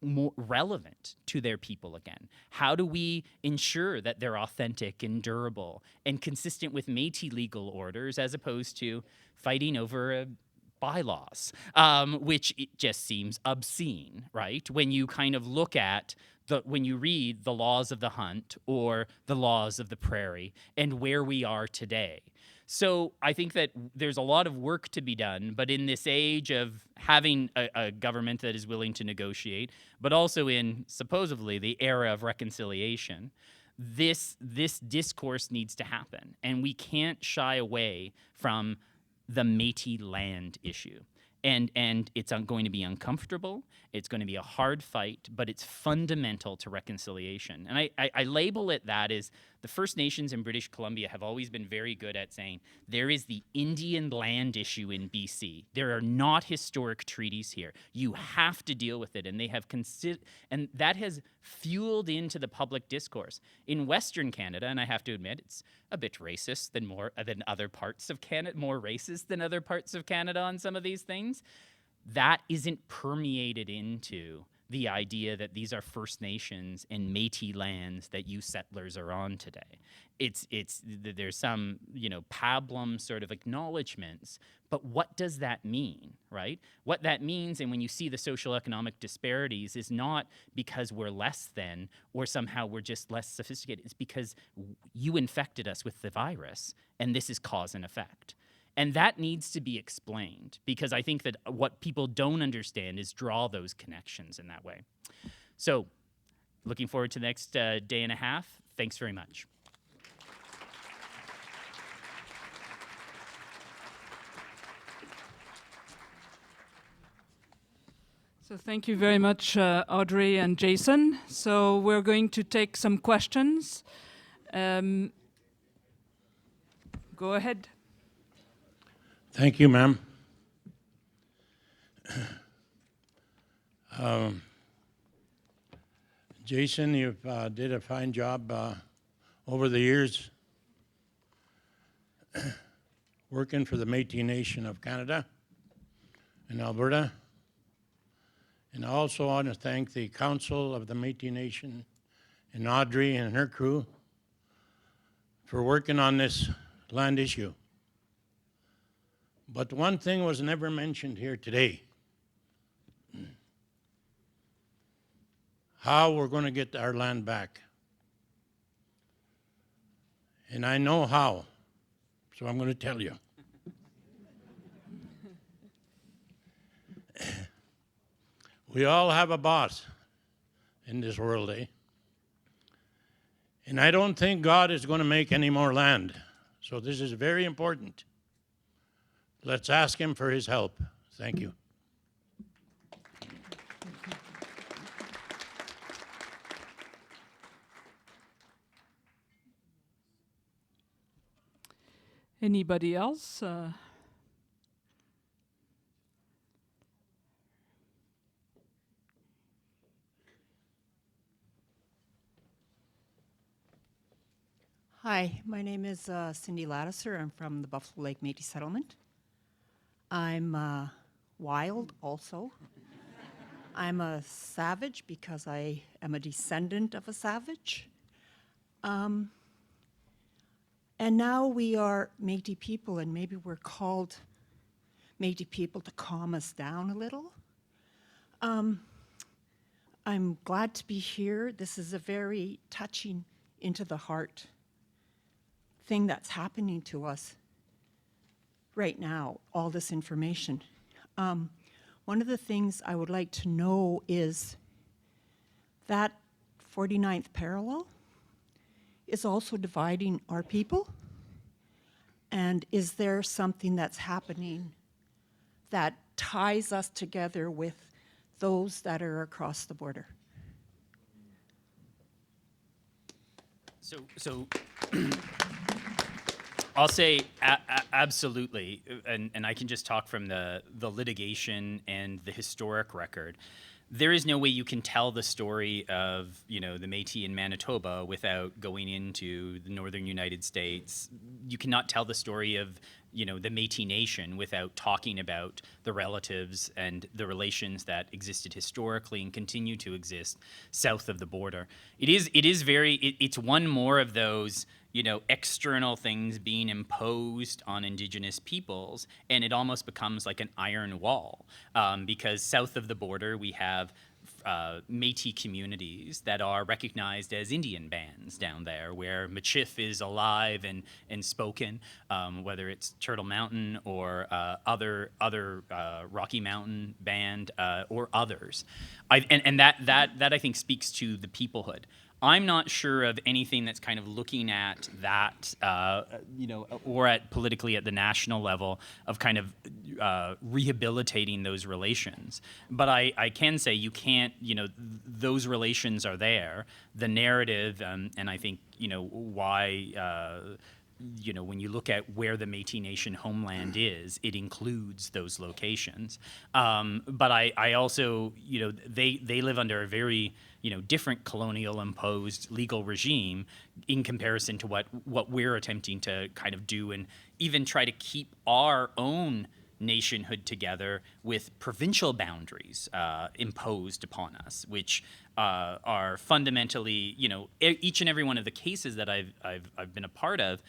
more relevant to their people again? How do we ensure that they're authentic and durable and consistent with Métis legal orders, as opposed to fighting over bylaws, which it just seems obscene, right? When you kind of look at when you read the laws of the hunt or the laws of the prairie and where we are today. So I think that there's a lot of work to be done, but in this age of having a government that is willing to negotiate, but also in supposedly the era of reconciliation, this discourse needs to happen, and we can't shy away from the Métis land issue. And it's going to be uncomfortable. It's going to be a hard fight, but it's fundamental to reconciliation. And I label it that as the First Nations in British Columbia have always been very good at saying there is the Indian land issue in BC. There are not historic treaties here. You have to deal with it, and they have and that has fueled into the public discourse in Western Canada. And I have to admit, it's a bit racist than other parts of Canada, more racist than other parts of Canada on some of these things. That isn't permeated into the idea that these are First Nations and Métis lands that you settlers are on today. There's some, pablum sort of acknowledgements, but what does that mean, right? What that means, and when you see the social economic disparities, is not because we're less than or somehow we're just less sophisticated. It's because you infected us with the virus, and this is cause and effect. And that needs to be explained, because I think that what people don't understand is draw those connections in that way. So, looking forward to the next day and a half. Thanks very much. So thank you very much, Audrey and Jason. So we're going to take some questions. Go ahead. Thank you, ma'am. Jason, you did a fine job over the years working for the Métis Nation of Canada in Alberta. And I also want to thank the Council of the Métis Nation and Audrey and her crew for working on this land issue. But one thing was never mentioned here today: how we're going to get our land back. And I know how, so I'm going to tell you. We all have a boss in this world, eh? And I don't think God is going to make any more land. So this is very important. Let's ask him for his help. Thank you. Anybody else? Hi, my name is Cindy Lattiser. I'm from the Buffalo Lake Métis Settlement. I'm wild also. I'm a savage because I am a descendant of a savage. And now we are Métis people, and maybe we're called Métis people to calm us down a little. I'm glad to be here. This is a very touching, into the heart thing that's happening to us right now, all this information. One of the things I would like to know is that 49th parallel is also dividing our people, And is there something that's happening that ties us together with those that are across the border? So I'll say absolutely, and I can just talk from the litigation and the historic record. There is no way you can tell the story of, the Métis in Manitoba without going into the northern United States. You cannot tell the story of, the Métis Nation without talking about the relatives and the relations that existed historically and continue to exist south of the border. It's one more of those, external things being imposed on Indigenous peoples, and it almost becomes like an iron wall, because south of the border we have Métis communities that are recognized as Indian bands down there, where Michif is alive and spoken, whether it's Turtle Mountain or other Rocky Mountain band or others. That I think speaks to the peoplehood. I'm not sure of anything that's kind of looking at that, or at politically at the national level of kind of rehabilitating those relations. But I can say you can't, those relations are there. The narrative, and I think, why, when you look at where the Métis Nation homeland is, it includes those locations. But I also, they live under a very, different colonial imposed legal regime in comparison to what we're attempting to kind of do and even try to keep our own nationhood together with provincial boundaries imposed upon us, which are fundamentally, each and every one of the cases that I've been a part of.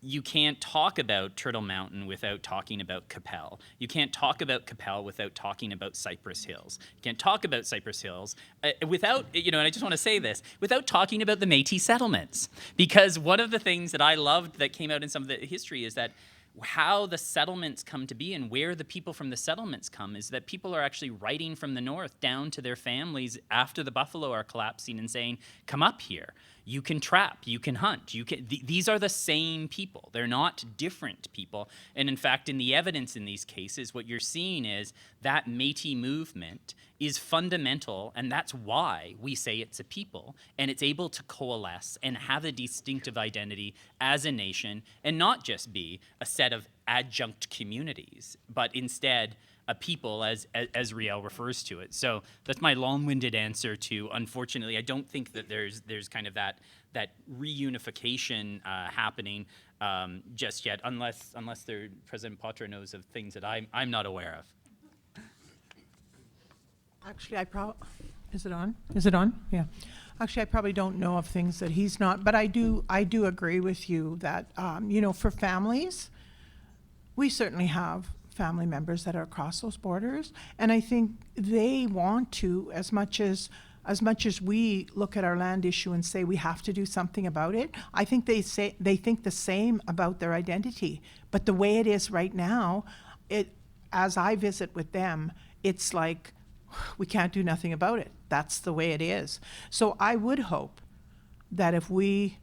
You can't talk about Turtle Mountain without talking about Capel. You can't talk about Capel without talking about Cypress Hills. You can't talk about Cypress Hills without, and I just want to say this, without talking about the Métis settlements. Because one of the things that I loved that came out in some of the history is that how the settlements come to be and where the people from the settlements come is that people are actually writing from the north down to their families after the buffalo are collapsing and saying, come up here. You can trap, you can hunt, these are the same people. They're not different people. And in fact, in the evidence in these cases, what you're seeing is that Métis movement is fundamental, and that's why we say it's a people, and it's able to coalesce and have a distinctive identity as a nation, and not just be a set of adjunct communities, but instead a people, as Riel refers to it. So that's my long-winded answer to, unfortunately, I don't think that there's kind of that reunification happening just yet, unless President Poitras knows of things that I'm not aware of. Actually, is it on? Is it on? Yeah. Actually, I probably don't know of things that he's not, but I do agree with you that, for families, we certainly have family members that are across those borders, and I think they want to, as much as we look at our land issue and say we have to do something about it, I think they think the same about their identity. But the way it is right now, as I visit with them, it's like we can't do nothing about it. That's the way it is. So I would hope that if we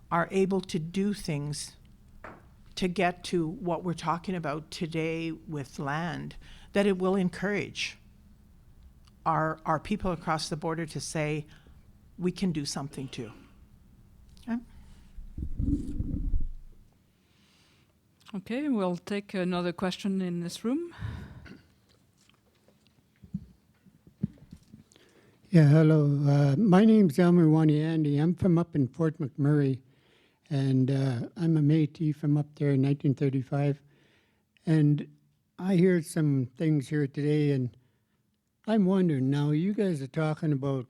are able to do things to get to what we're talking about today with land, that it will encourage our people across the border to say, we can do something too. Okay? Okay, we'll take another question in this room. Yeah, hello. My name's Elmer Waniandi. I'm from up in Fort McMurray, and I'm a Métis from up there in 1935. And I heard some things here today, and I'm wondering, now you guys are talking about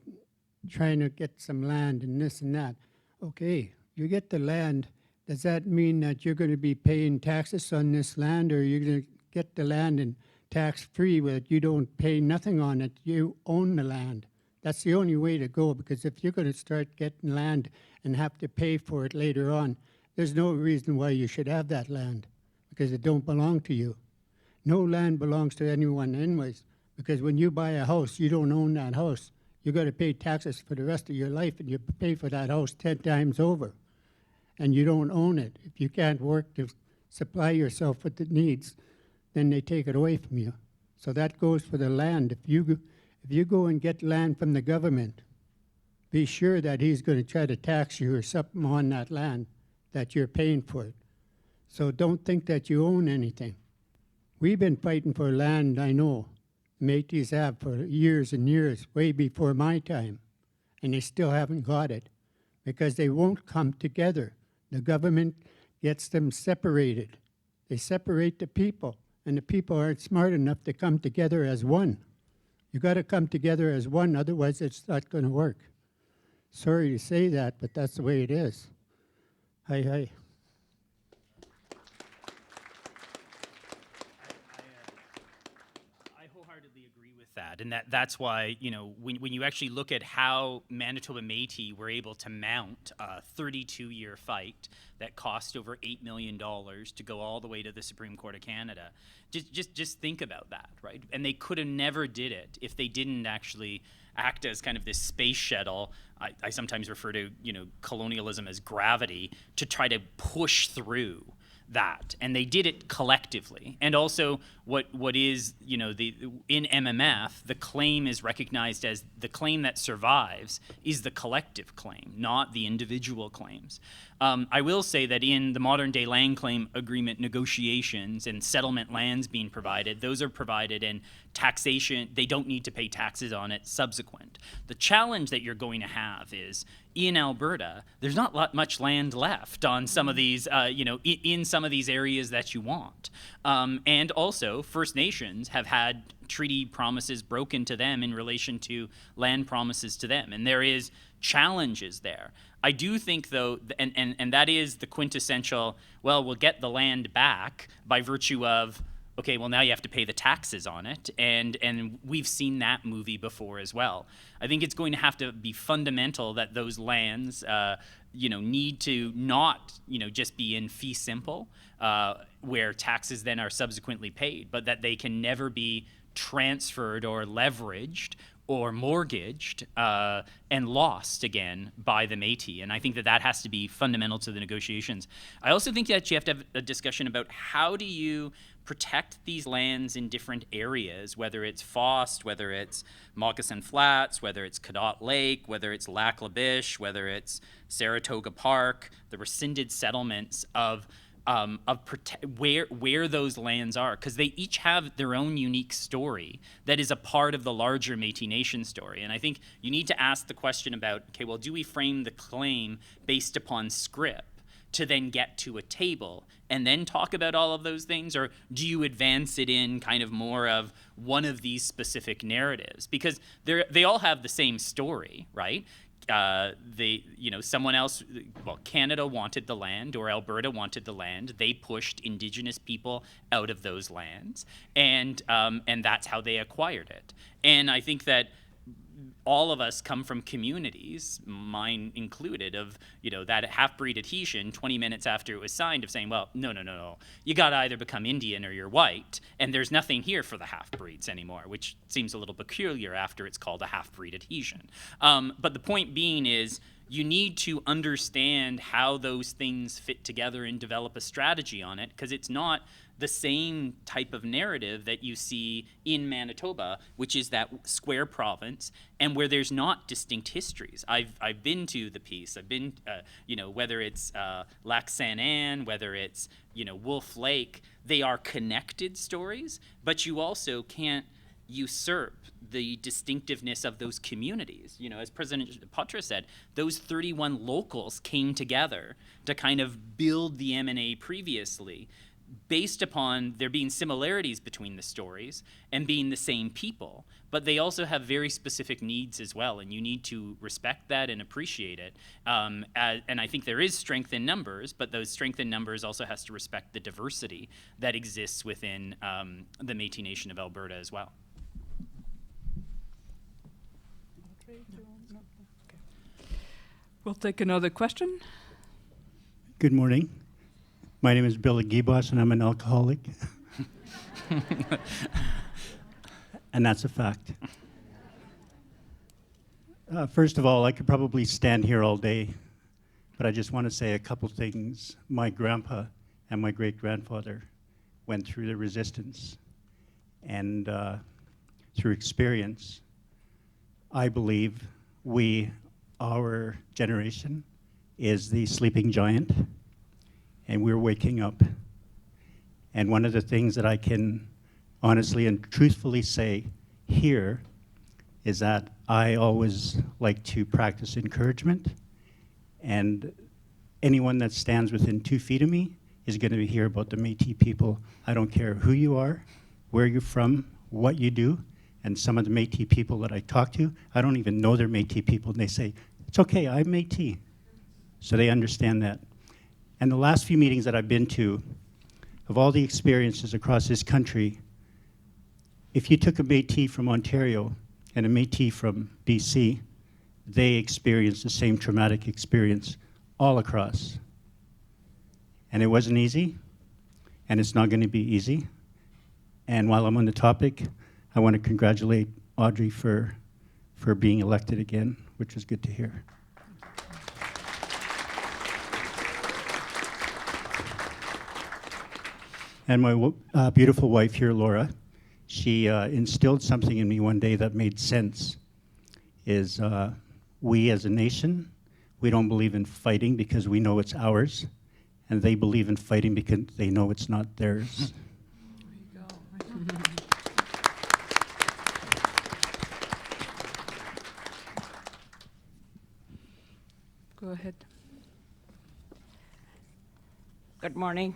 trying to get some land and this and that. Okay, you get the land. Does that mean that you're going to be paying taxes on this land, or you're going to get the land and tax-free where you don't pay nothing on it? You own the land. That's the only way to go, because if you're going to start getting land and have to pay for it later on, there's no reason why you should have that land, because it don't belong to you. No land belongs to anyone anyways, because when you buy a house, you don't own that house. You got to pay taxes for the rest of your life, and you pay for that house 10 times over, and you don't own it. If you can't work to supply yourself with the needs, then they take it away from you. So that goes for the land. If you go and get land from the government, be sure that he's going to try to tax you or something on that land that you're paying for it. So don't think that you own anything. We've been fighting for land, I know. Métis have for years and years, way before my time, and they still haven't got it because they won't come together. The government gets them separated. They separate the people, and the people aren't smart enough to come together as one. You got to come together as one, otherwise it's not going to work. Sorry to say that, but that's the way it is. Hi, hi. I wholeheartedly agree with that, and that's why, you know, when you actually look at how Manitoba Métis were able to mount a 32-year fight that cost over $8 million to go all the way to the Supreme Court of Canada, just think about that, right? And they could have never did it if they didn't actually act as kind of this space shuttle. I sometimes refer to, you know, colonialism as gravity, to try to push through that, and they did it collectively. And also what is, you know, in MMF, the claim is recognized as the claim that survives is the collective claim, not the individual claims. I will say that in the modern day land claim agreement negotiations and settlement lands being provided, those are provided in taxation. They don't need to pay taxes on it subsequent. The challenge that you're going to have is in Alberta, there's not much land left on some of these, you know, in some of these areas that you want. And also, First Nations have had treaty promises broken to them in relation to land promises to them. And there is challenges there. I do think, though, and that is the quintessential, well, we'll get the land back by virtue of, okay, well, now you have to pay the taxes on it, and we've seen that movie before as well. I think it's going to have to be fundamental that those lands, you know, need to not, you know, just be in fee simple, where taxes then are subsequently paid, but that they can never be transferred or leveraged or mortgaged and lost again by the Métis. And I think that has to be fundamental to the negotiations. I also think that you have to have a discussion about how do you protect these lands in different areas, whether it's Fost, whether it's Moccasin Flats, whether it's Cadott Lake, whether it's Lac La Biche, whether it's Saratoga Park, the rescinded settlements of where those lands are, because they each have their own unique story that is a part of the larger Métis Nation story. And I think you need to ask the question about, okay, well, do we frame the claim based upon Scrip to then get to a table and then talk about all of those things, or do you advance it in kind of more of one of these specific narratives? Because they all have the same story, right? You know, someone else, well, Canada wanted the land or Alberta wanted the land. They pushed Indigenous people out of those lands, and that's how they acquired it. And I think that all of us come from communities, mine included, of, you know, that half-breed adhesion 20 minutes after it was signed of saying, well, no, you got to either become Indian or you're white, and there's nothing here for the half-breeds anymore, which seems a little peculiar after it's called a half-breed adhesion. But the point being is, you need to understand how those things fit together and develop a strategy on it, because it's not the same type of narrative that you see in Manitoba, which is that square province, and where there's not distinct histories. I've been to the piece. I've been, you know, whether it's Lac Saint Anne, whether it's, you know, Wolf Lake, they are connected stories, but you also can't usurp the distinctiveness of those communities. You know, as President Poitras said, those 31 locals came together to kind of build the M&A previously, based upon there being similarities between the stories and being the same people, but they also have very specific needs as well, and you need to respect that and appreciate it. And I think there is strength in numbers, but those strength in numbers also has to respect the diversity that exists within the Métis Nation of Alberta as well. We'll take another question. Good morning. My name is Billy Giebos, and I'm an alcoholic. And that's a fact. First of all, I could probably stand here all day, but I just want to say a couple things. My grandpa and my great-grandfather went through the resistance. And through experience, I believe our generation is the sleeping giant, and we're waking up. And one of the things that I can honestly and truthfully say here is that I always like to practice encouragement, and anyone that stands within 2 feet of me is going to hear about the Métis people. I don't care who you are, where you're from, what you do, and some of the Métis people that I talk to, I don't even know they're Métis people, and they say, it's okay, I'm Métis. So they understand that. And the last few meetings that I've been to, of all the experiences across this country, if you took a Métis from Ontario and a Métis from BC, they experienced the same traumatic experience all across. And it wasn't easy, and it's not going to be easy. And while I'm on the topic, I want to congratulate Audrey for being elected again, which is good to hear. And my beautiful wife here, Laura, she instilled something in me one day that made sense, is we as a nation, we don't believe in fighting because we know it's ours, and they believe in fighting because they know it's not theirs. There you go. Go ahead. Good morning.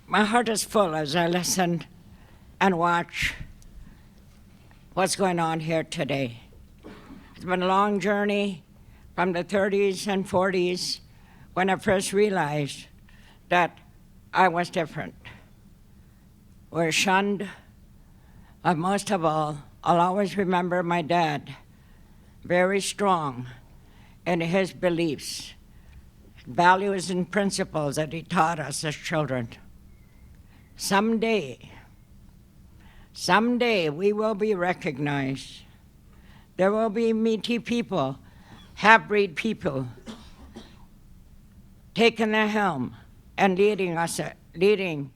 My heart is full as I listen and watch what's going on here today. It's been a long journey from the 30s and 40s when I first realized that I was different. We're shunned, but most of all, I'll always remember my dad, very strong in his beliefs, values and principles that he taught us as children. Someday we will be recognized. There will be Métis people, half-breed people, taking the helm and leading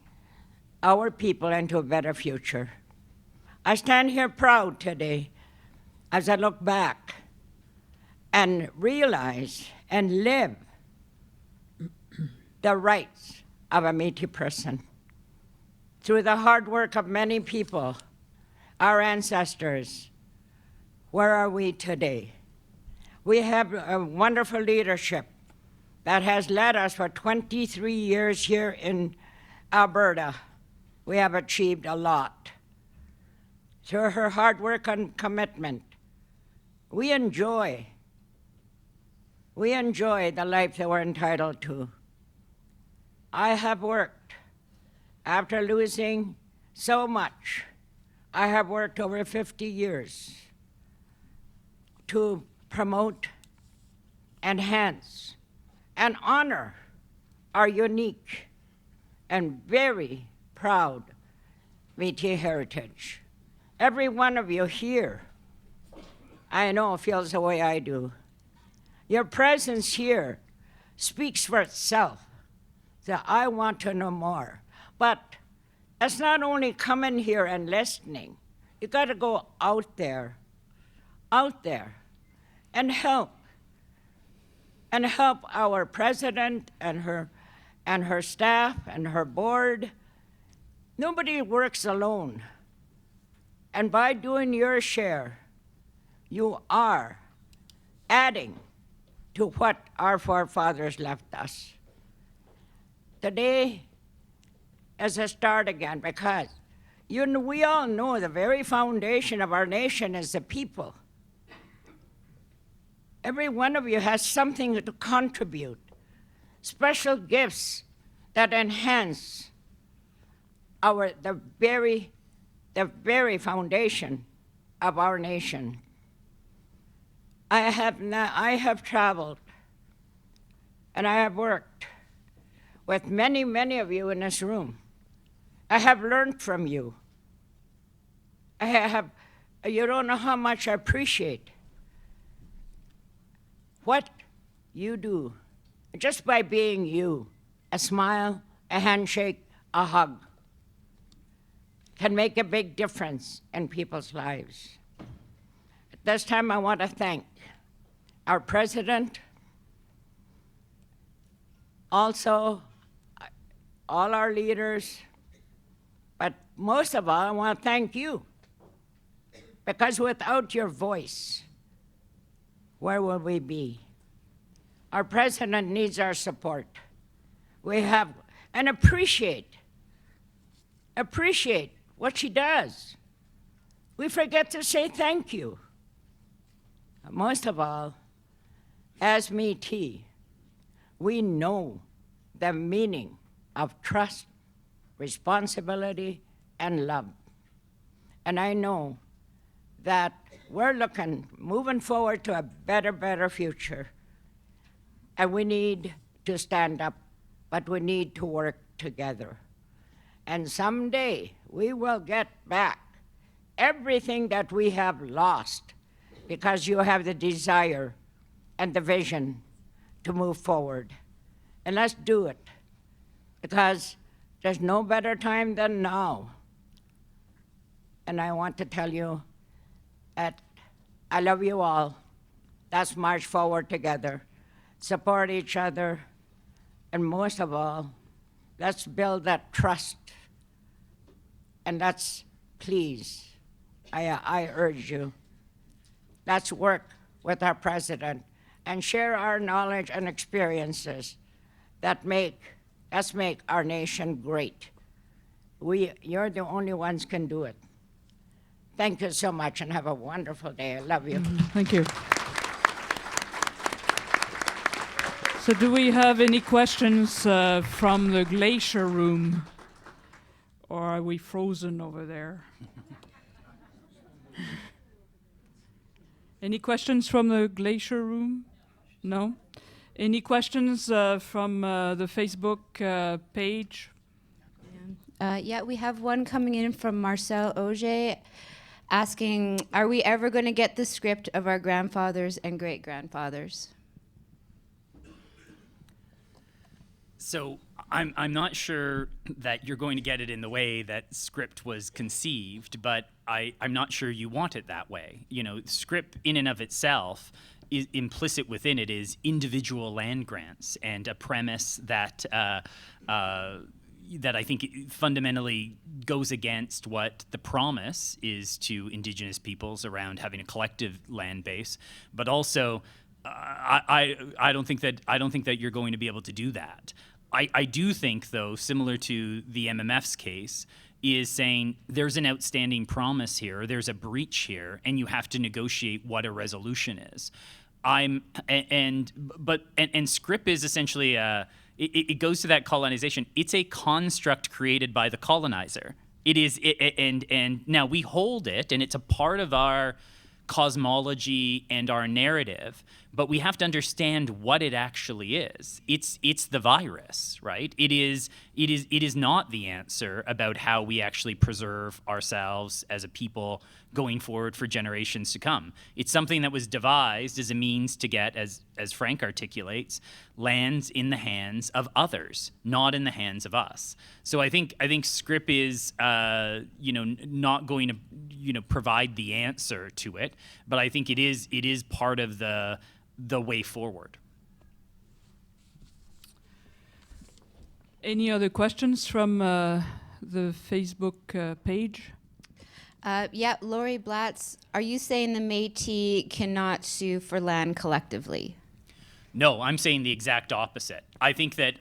our people into a better future. I stand here proud today as I look back and realize and live the rights of a Métis person. Through the hard work of many people, our ancestors, where are we today? We have a wonderful leadership that has led us for 23 years here in Alberta. We have achieved a lot. Through her hard work and commitment, we enjoy the life that we're entitled to. I have worked. After losing so much, I have worked over 50 years to promote, enhance, and honor our unique and very proud Métis heritage. Every one of you here, I know, feels the way I do. Your presence here speaks for itself, that I want to know more. But it's not only coming here and listening. You got to go out there, and help our president and her staff and her board. Nobody works alone. And by doing your share, you are adding to what our forefathers left us. Today is a start again, because we all know the very foundation of our nation is the people. Every one of you has something to contribute, special gifts that enhance the very foundation of our nation. I have traveled and I have worked with many, many of you in this room. I have learned from you. You don't know how much I appreciate what you do just by being you, a smile, a handshake, a hug, can make a big difference in people's lives. At this time, I want to thank our president, also all our leaders, but most of all, I want to thank you, because without your voice, where will we be? Our president needs our support. We have, and appreciate what she does. We forget to say thank you. Most of all, as Métis, we know the meaning of trust, responsibility, and love. And I know that we're moving forward to a better future. And we need to stand up, but we need to work together. And someday we will get back everything that we have lost, because you have the desire and the vision to move forward. And let's do it, because there's no better time than now. And I want to tell you that I love you all. Let's march forward together, support each other, and most of all, let's build that trust. And let's, please, I urge you, let's work with our president and share our knowledge and experiences that let's make our nation great. You're the only ones can do it. Thank you so much, and have a wonderful day. I love you. Thank you. So do we have any questions from the glacier room? Or are we frozen over there? Any questions from the glacier room? No? Any questions from the Facebook page? Yeah, we have one coming in from Marcel Auger asking, are we ever going to get the script of our grandfathers and great-grandfathers? So I'm not sure that you're going to get it in the way that Scrip was conceived, but I'm not sure you want it that way. You know, Scrip in and of itself, is implicit within it is individual land grants, and a premise that that I think fundamentally goes against what the promise is to Indigenous peoples around having a collective land base, but also I don't think that you're going to be able to do that. I do think, though, similar to the MMF's case, is saying there's an outstanding promise here, there's a breach here, and you have to negotiate what a resolution is. Scrip is essentially it goes to that colonization. It's a construct created by the colonizer. It is, and now we hold it, and it's a part of our cosmology and our narrative, but we have to understand what it actually is. It's the virus, right? It is not the answer about how we actually preserve ourselves as a people going forward for generations to come. It's something that was devised as a means to get, as Frank articulates, lands in the hands of others, not in the hands of us. So I think Scrip is not going to provide the answer to it, but I think it is part of the way forward. Any other questions from the Facebook page? Yeah, Lori Blatz, are you saying the Métis cannot sue for land collectively? No, I'm saying the exact opposite. I think that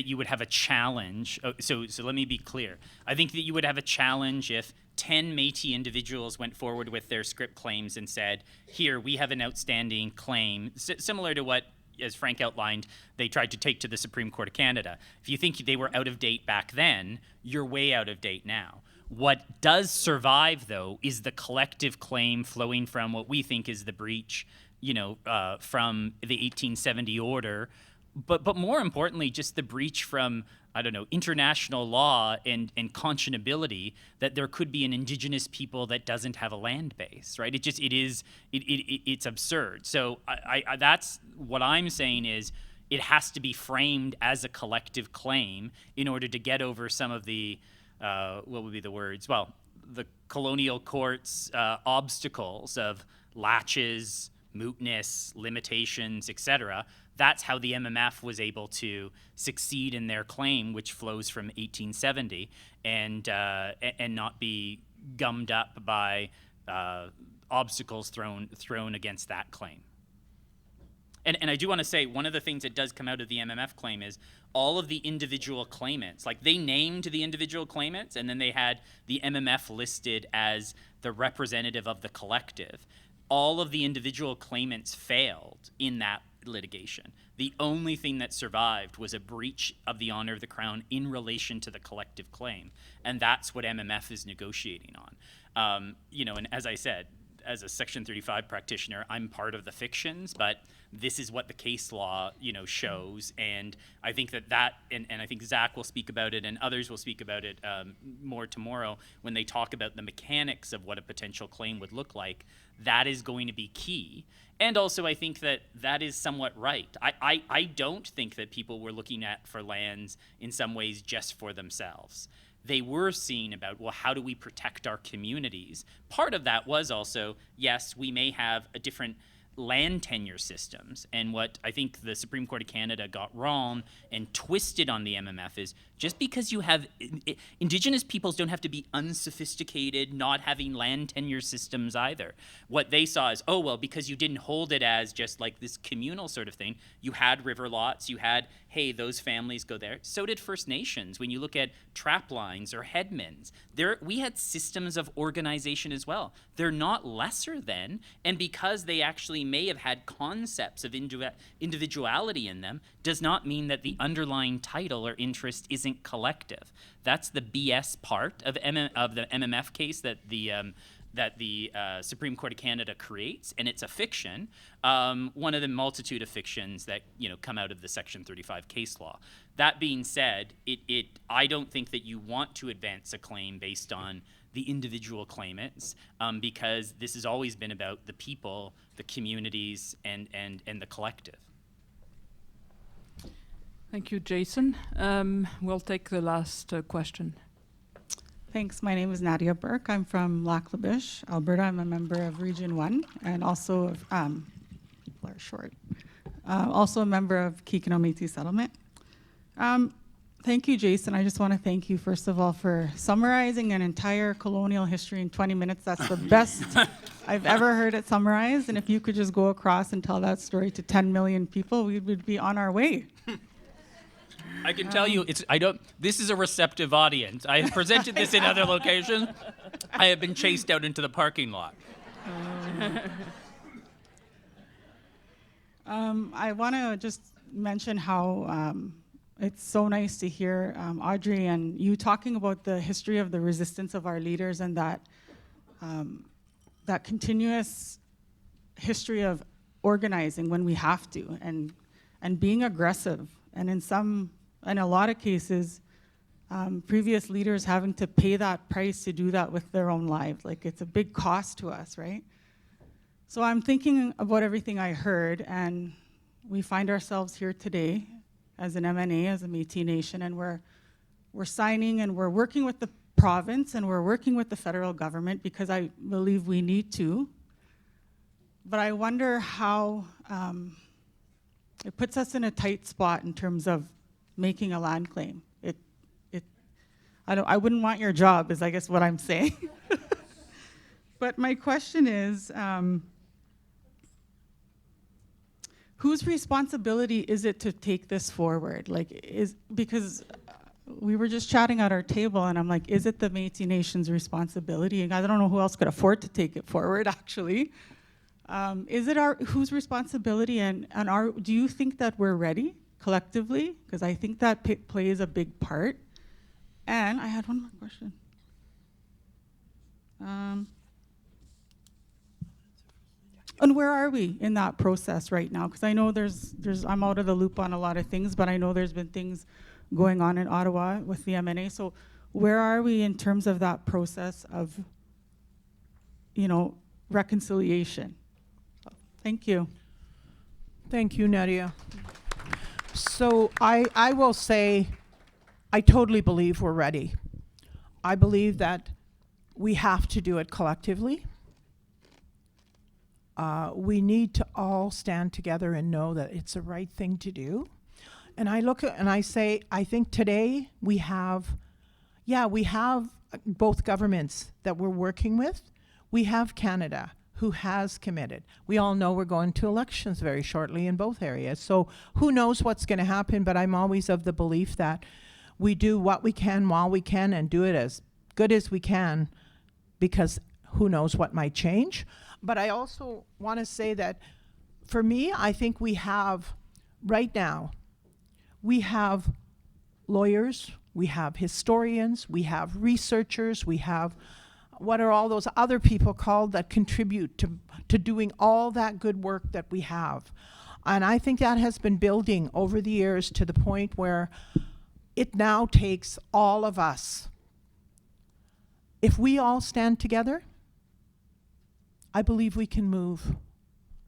you would have a challenge. So let me be clear. I think that you would have a challenge if 10 Métis individuals went forward with their Scrip claims and said, here, we have an outstanding claim, similar to what, as Frank outlined, they tried to take to the Supreme Court of Canada. If you think they were out of date back then, you're way out of date now. What does survive, though, is the collective claim flowing from what we think is the breach, from the 1870 order, but more importantly, just the breach from, international law and conscionability that there could be an Indigenous people that doesn't have a land base, right? It's absurd. So I that's what I'm saying is, it has to be framed as a collective claim in order to get over some of the, what would be the words? Well, the colonial court's obstacles of laches, mootness, limitations, etc. That's how the MMF was able to succeed in their claim, which flows from 1870, and not be gummed up by obstacles thrown against that claim. And I do want to say, one of the things that does come out of the MMF claim is all of the individual claimants, like they named the individual claimants, and then they had the MMF listed as the representative of the collective. All of the individual claimants failed in that litigation. The only thing that survived was a breach of the honor of the Crown in relation to the collective claim, and that's what MMF is negotiating on. You know, and as I said, as a Section 35 practitioner, I'm part of the fictions, but this is what the case law, you know, shows. And I think and I think Zach will speak about it and others will speak about it more tomorrow when they talk about the mechanics of what a potential claim would look like. That is going to be key. And also, I think that is somewhat right. I don't think that people were looking at for lands in some ways just for themselves. They were seeing about, well, how do we protect our communities? Part of that was also, yes, we may have a different land tenure systems. And what I think the Supreme Court of Canada got wrong and twisted on the MMF is just because you have Indigenous peoples don't have to be unsophisticated, not having land tenure systems either. What they saw is, oh, well, because you didn't hold it as just like this communal sort of thing, you had river lots, you had, hey, those families go there. So did First Nations. When you look at trap lines or headmans, we had systems of organization as well. They're not lesser than, and because they actually may have had concepts of individuality in them, does not mean that the underlying title or interest isn't collective. That's the BS part of the MMF case that the Supreme Court of Canada creates, and it's a fiction, one of the multitude of fictions that, you know, come out of the Section 35 case law. That being said, I don't think that you want to advance a claim based on the individual claimants, because this has always been about the people, the communities, and the collective. Thank you, Jason. We'll take the last question. Thanks. My name is Nadia Burke. I'm from Lac La Biche, Alberta. I'm a member of Region 1 and also of, people are short, also a member of Kikino Métis Settlement. Thank you, Jason. I just want to thank you, first of all, for summarizing an entire colonial history in 20 minutes. That's the best I've ever heard it summarized. And if you could just go across and tell that story to 10 million people, we would be on our way. I can tell you, this is a receptive audience. I have presented this in other locations. I have been chased out into the parking lot. I want to just mention how it's so nice to hear Audrey and you talking about the history of the resistance of our leaders and that that continuous history of organizing when we have to and being aggressive, and in a lot of cases, previous leaders having to pay that price to do that with their own lives. Like, it's a big cost to us, right? So I'm thinking about everything I heard, and we find ourselves here today as an MNA, as a Métis Nation, and we're signing and we're working with the province and we're working with the federal government because I believe we need to. But I wonder how it puts us in a tight spot in terms of making a land claim. I wouldn't want your job, is I guess what I'm saying. But my question is, whose responsibility is it to take this forward? Because we were just chatting at our table and I'm like, is it the Métis Nation's responsibility? And I don't know who else could afford to take it forward, actually. Is it whose responsibility, and do you think that we're ready collectively? Because I think that plays a big part. And I had one more question. And where are we in that process right now? Because I know I'm out of the loop on a lot of things, but I know there's been things going on in Ottawa with the MNA. So where are we in terms of that process of, reconciliation? Thank you. Thank you, Nadia. So I will say, I totally believe we're ready. I believe that we have to do it collectively. We need to all stand together and know that it's the right thing to do. And I look at and I say, I think today we have both governments that we're working with. We have Canada, who has committed. We all know we're going to elections very shortly in both areas. So who knows what's going to happen, but I'm always of the belief that we do what we can while we can and do it as good as we can, because who knows what might change. But I also want to say that for me, I think we have, right now, we have lawyers, we have historians, we have researchers, we have what are all those other people called that contribute to doing all that good work that we have. And I think that has been building over the years to the point where it now takes all of us. If we all stand together, I believe we can move.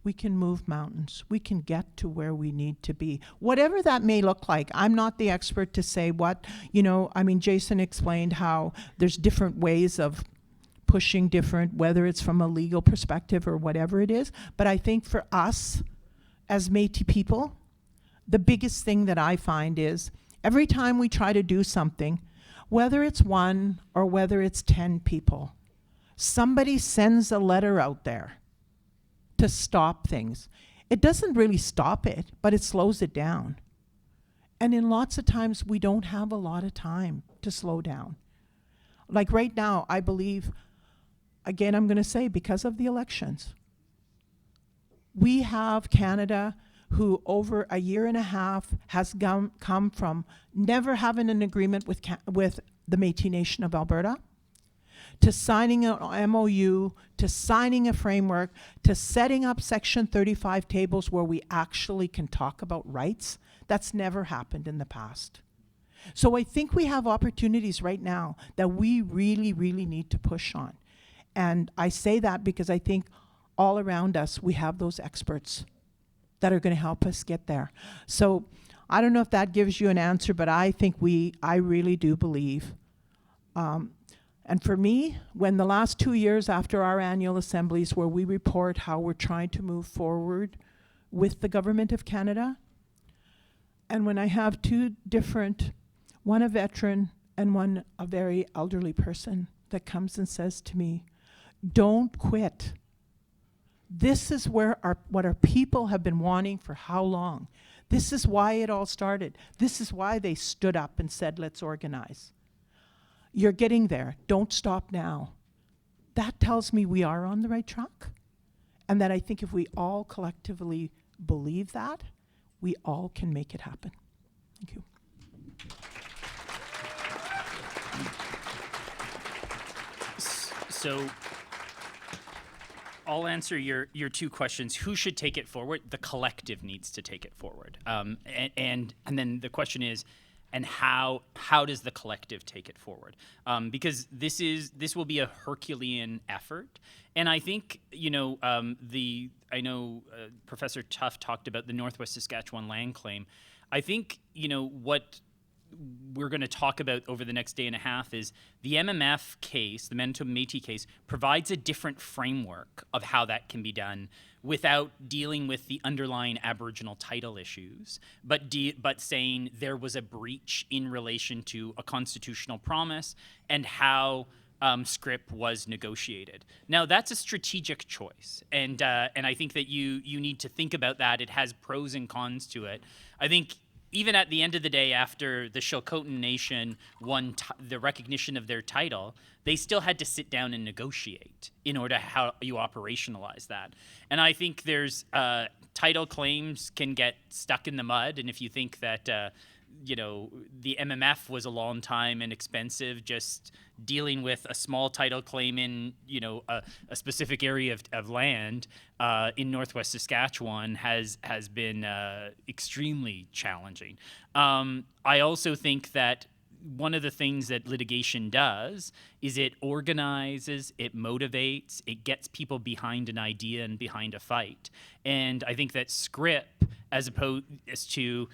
We can move mountains. We can get to where we need to be. Whatever that may look like. I'm not the expert to say what, Jason explained how there's different ways of pushing different, whether it's from a legal perspective or whatever it is. But I think for us, as Métis people, the biggest thing that I find is every time we try to do something, whether it's one or whether it's 10 people, somebody sends a letter out there to stop things. It doesn't really stop it, but it slows it down. And in lots of times, we don't have a lot of time to slow down. Like right now, I believe, again, I'm going to say because of the elections, we have Canada who over a year and a half has come from never having an agreement with the Métis Nation of Alberta, to signing an MOU, to signing a framework, to setting up Section 35 tables where we actually can talk about rights. That's never happened in the past. So I think we have opportunities right now that we really, really need to push on. And I say that because I think all around us we have those experts that are going to help us get there. So I don't know if that gives you an answer, but I think I really do believe. And for me, when the last 2 years after our annual assemblies where we report how we're trying to move forward with the Government of Canada, and when I have two different, one a veteran and one a very elderly person that comes and says to me, don't quit. This is what our people have been wanting for how long? This is why it all started. This is why they stood up and said, let's organize. You're getting there. Don't stop now. That tells me we are on the right track. And that I think if we all collectively believe that, we all can make it happen. Thank you. So I'll answer your two questions. Who should take it forward? The collective needs to take it forward. And then the question is, and how does the collective take it forward? Because this will be a Herculean effort, and I think Professor Tuff talked about the Northwest Saskatchewan land claim. I think what we're going to talk about over the next day and a half is the MMF case, the Manitoba Métis case, provides a different framework of how that can be done without dealing with the underlying Aboriginal title issues, but saying there was a breach in relation to a constitutional promise and how Scrip was negotiated. Now, that's a strategic choice, and I think that you need to think about that. It has pros and cons to it. I think even at the end of the day, after the Chilcotin Nation won the recognition of their title, they still had to sit down and negotiate in order how you operationalize that. And I think there's title claims can get stuck in the mud, and if you think that the MMF was a long time and expensive, just dealing with a small title claim in a specific area of land in Northwest Saskatchewan has been extremely challenging. I also think that one of the things that litigation does is it organizes, it motivates, it gets people behind an idea and behind a fight. And I think that Scrip, as opposed to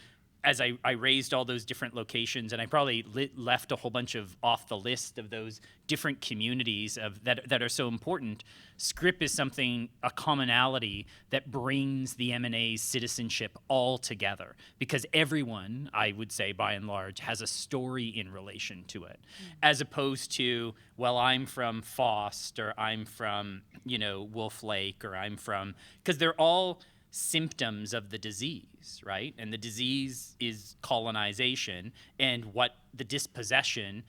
as I raised all those different locations, and I probably left a whole bunch of off the list of those different communities that are so important, Scrip is something, a commonality that brings the M&A's citizenship all together, because everyone, I would say by and large, has a story in relation to it, as opposed to, well, I'm from Fost, or I'm from, Wolf Lake, or I'm from, because they're all symptoms of the disease, right? And the disease is colonization, and what the dispossession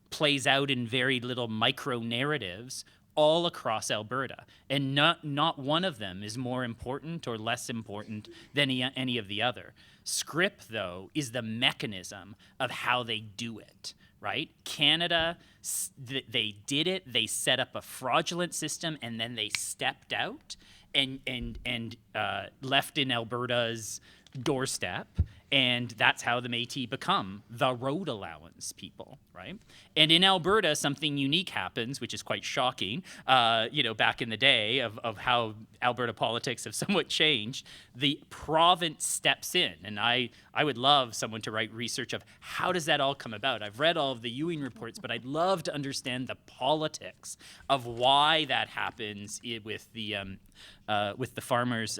plays out in very little micro narratives all across Alberta. And not one of them is more important or less important than any of the other. Scrip, though, is the mechanism of how they do it, right? Canada, they did it, they set up a fraudulent system, and then they stepped out and left in Alberta's doorstep, and that's how the Métis become the road allowance people, right? And in Alberta, something unique happens, which is quite shocking, back in the day of how Alberta politics have somewhat changed. The province steps in, and I would love someone to write research of how does that all come about. I've read all of the Ewing reports, but I'd love to understand the politics of why that happens with the farmers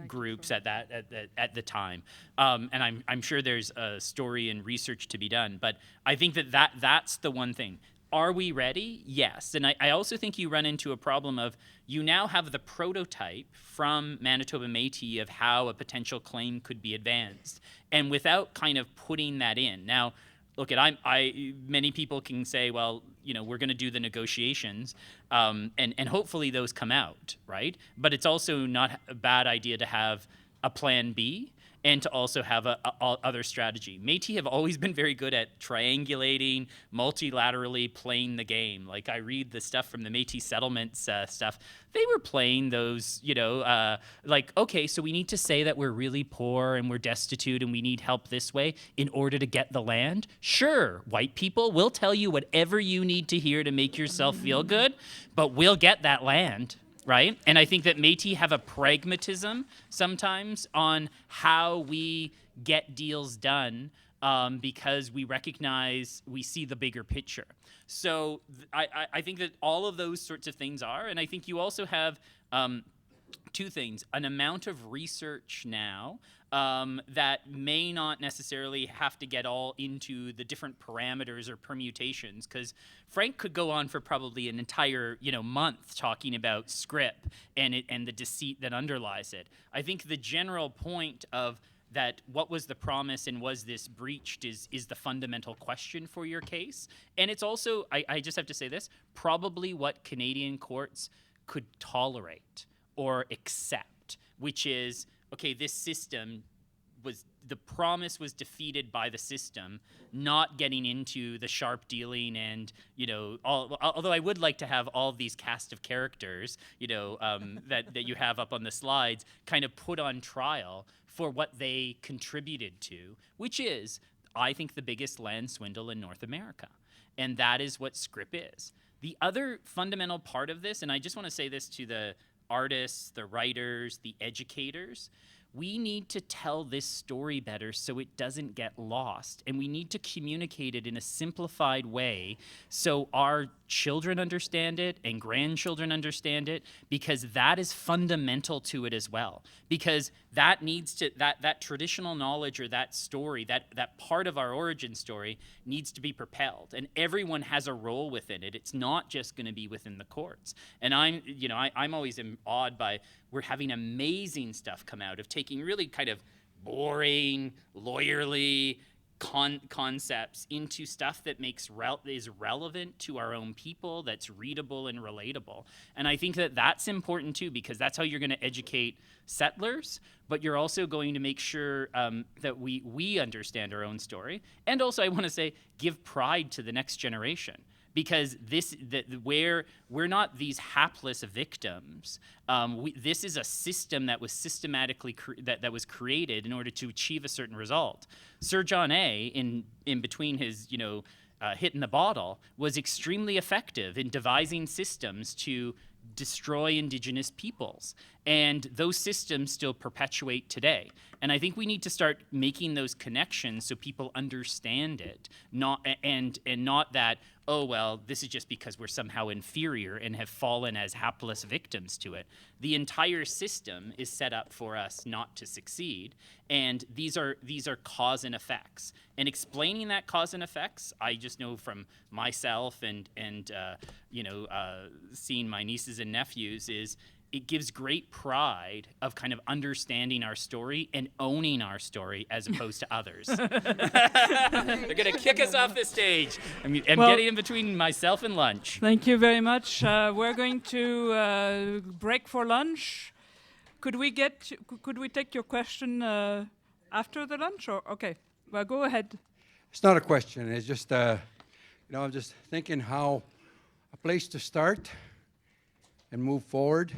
groups at the time. And I'm sure there's a story and research to be done, but I think that's the one thing. Are we ready? Yes. And I also think you run into a problem of you now have the prototype from Manitoba Métis of how a potential claim could be advanced, and without kind of putting that in. Now, look, many people can say, well, we're going to do the negotiations, and hopefully those come out, right? But it's also not a bad idea to have a plan B, and to also have a other strategy. Métis have always been very good at triangulating, multilaterally playing the game. Like, I read the stuff from the Métis settlements stuff. They were playing those, okay, so we need to say that we're really poor and we're destitute and we need help this way in order to get the land. Sure, white people, we'll tell you whatever you need to hear to make yourself feel good, but we'll get that land. Right? And I think that Métis have a pragmatism sometimes on how we get deals done, because we see the bigger picture. So I think that all of those sorts of things are, and I think you also have two things: an amount of research now that may not necessarily have to get all into the different parameters or permutations, because Frank could go on for probably an entire month talking about Scrip and the deceit that underlies it. I think the general point of that, what was the promise and was this breached, is the fundamental question for your case. And it's also, I just have to say this, probably what Canadian courts could tolerate or accept, which is, okay, this system the promise was defeated by the system, not getting into the sharp dealing and, although I would like to have all of these cast of characters, that you have up on the slides kind of put on trial for what they contributed to, which is, I think, the biggest land swindle in North America. And that is what Scrip is. The other fundamental part of this, and I just want to say this to the artists, the writers, the educators, we need to tell this story better so it doesn't get lost. And we need to communicate it in a simplified way so our children understand it and grandchildren understand it, because that is fundamental to it as well. Because that needs to, that traditional knowledge or that story, that part of our origin story needs to be propelled. And everyone has a role within it. It's not just going to be within the courts. And I'm always awed by, we're having amazing stuff come out of taking really kind of boring, lawyerly concepts into stuff that is relevant to our own people, that's readable and relatable. And I think that that's important too, because that's how you're going to educate settlers, but you're also going to make sure that we understand our own story. And also, I want to say, give pride to the next generation. Because we're not these hapless victims. This is a system that was systematically that was created in order to achieve a certain result. Sir John A., in between his hitting the bottle, was extremely effective in devising systems to destroy Indigenous peoples. And those systems still perpetuate today. And I think we need to start making those connections so people understand it, not that, oh, well, this is just because we're somehow inferior and have fallen as hapless victims to it. The entire system is set up for us not to succeed, and these are cause and effects. And explaining that cause and effects, I just know from myself and seeing my nieces and nephews, is it gives great pride of kind of understanding our story and owning our story as opposed to others. They're going to kick us off the stage. I'm getting in between myself and lunch. Thank you very much. We're going to break for lunch. Could we take your question after the lunch? Or okay, well, go ahead. It's not a question. It's just, I'm just thinking how a place to start and move forward.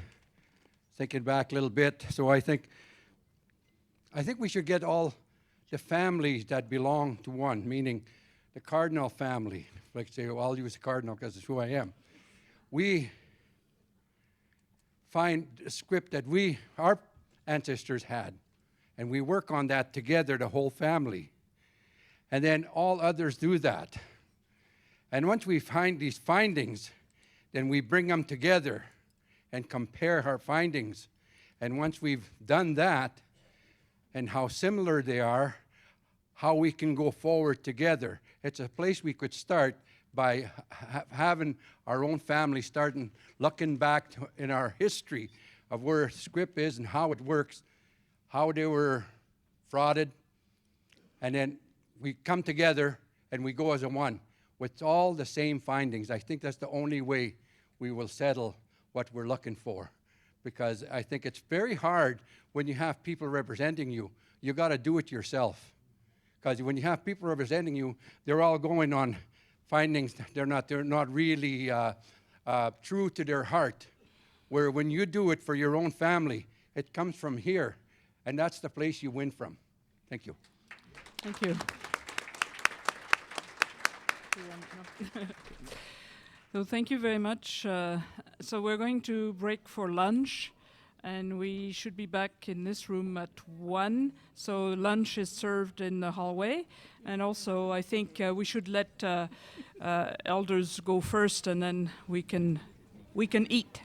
Thinking back a little bit, so I think we should get all the families that belong to one, meaning the Cardinal family. Like say, well, I'll use the Cardinal because it's who I am. We find a script that our ancestors had, and we work on that together, the whole family. And then all others do that. And once we find these findings, then we bring them together and compare our findings. And once we've done that, and how similar they are, how we can go forward together. It's a place we could start by having our own family starting, looking back in our history of where Scrip is and how it works, how they were frauded, and then we come together and we go as a one with all the same findings. I think that's the only way we will settle what we're looking for, because I think it's very hard when you have people representing you. You got to do it yourself, because when you have people representing you, they're all going on findings. They're not really true to their heart. Where when you do it for your own family, it comes from here, and that's the place you win from. Thank you. Thank you. So thank you very much. So we're going to break for lunch, and we should be back in this room at 1. So lunch is served in the hallway, and also I think we should let elders go first, and then we can eat.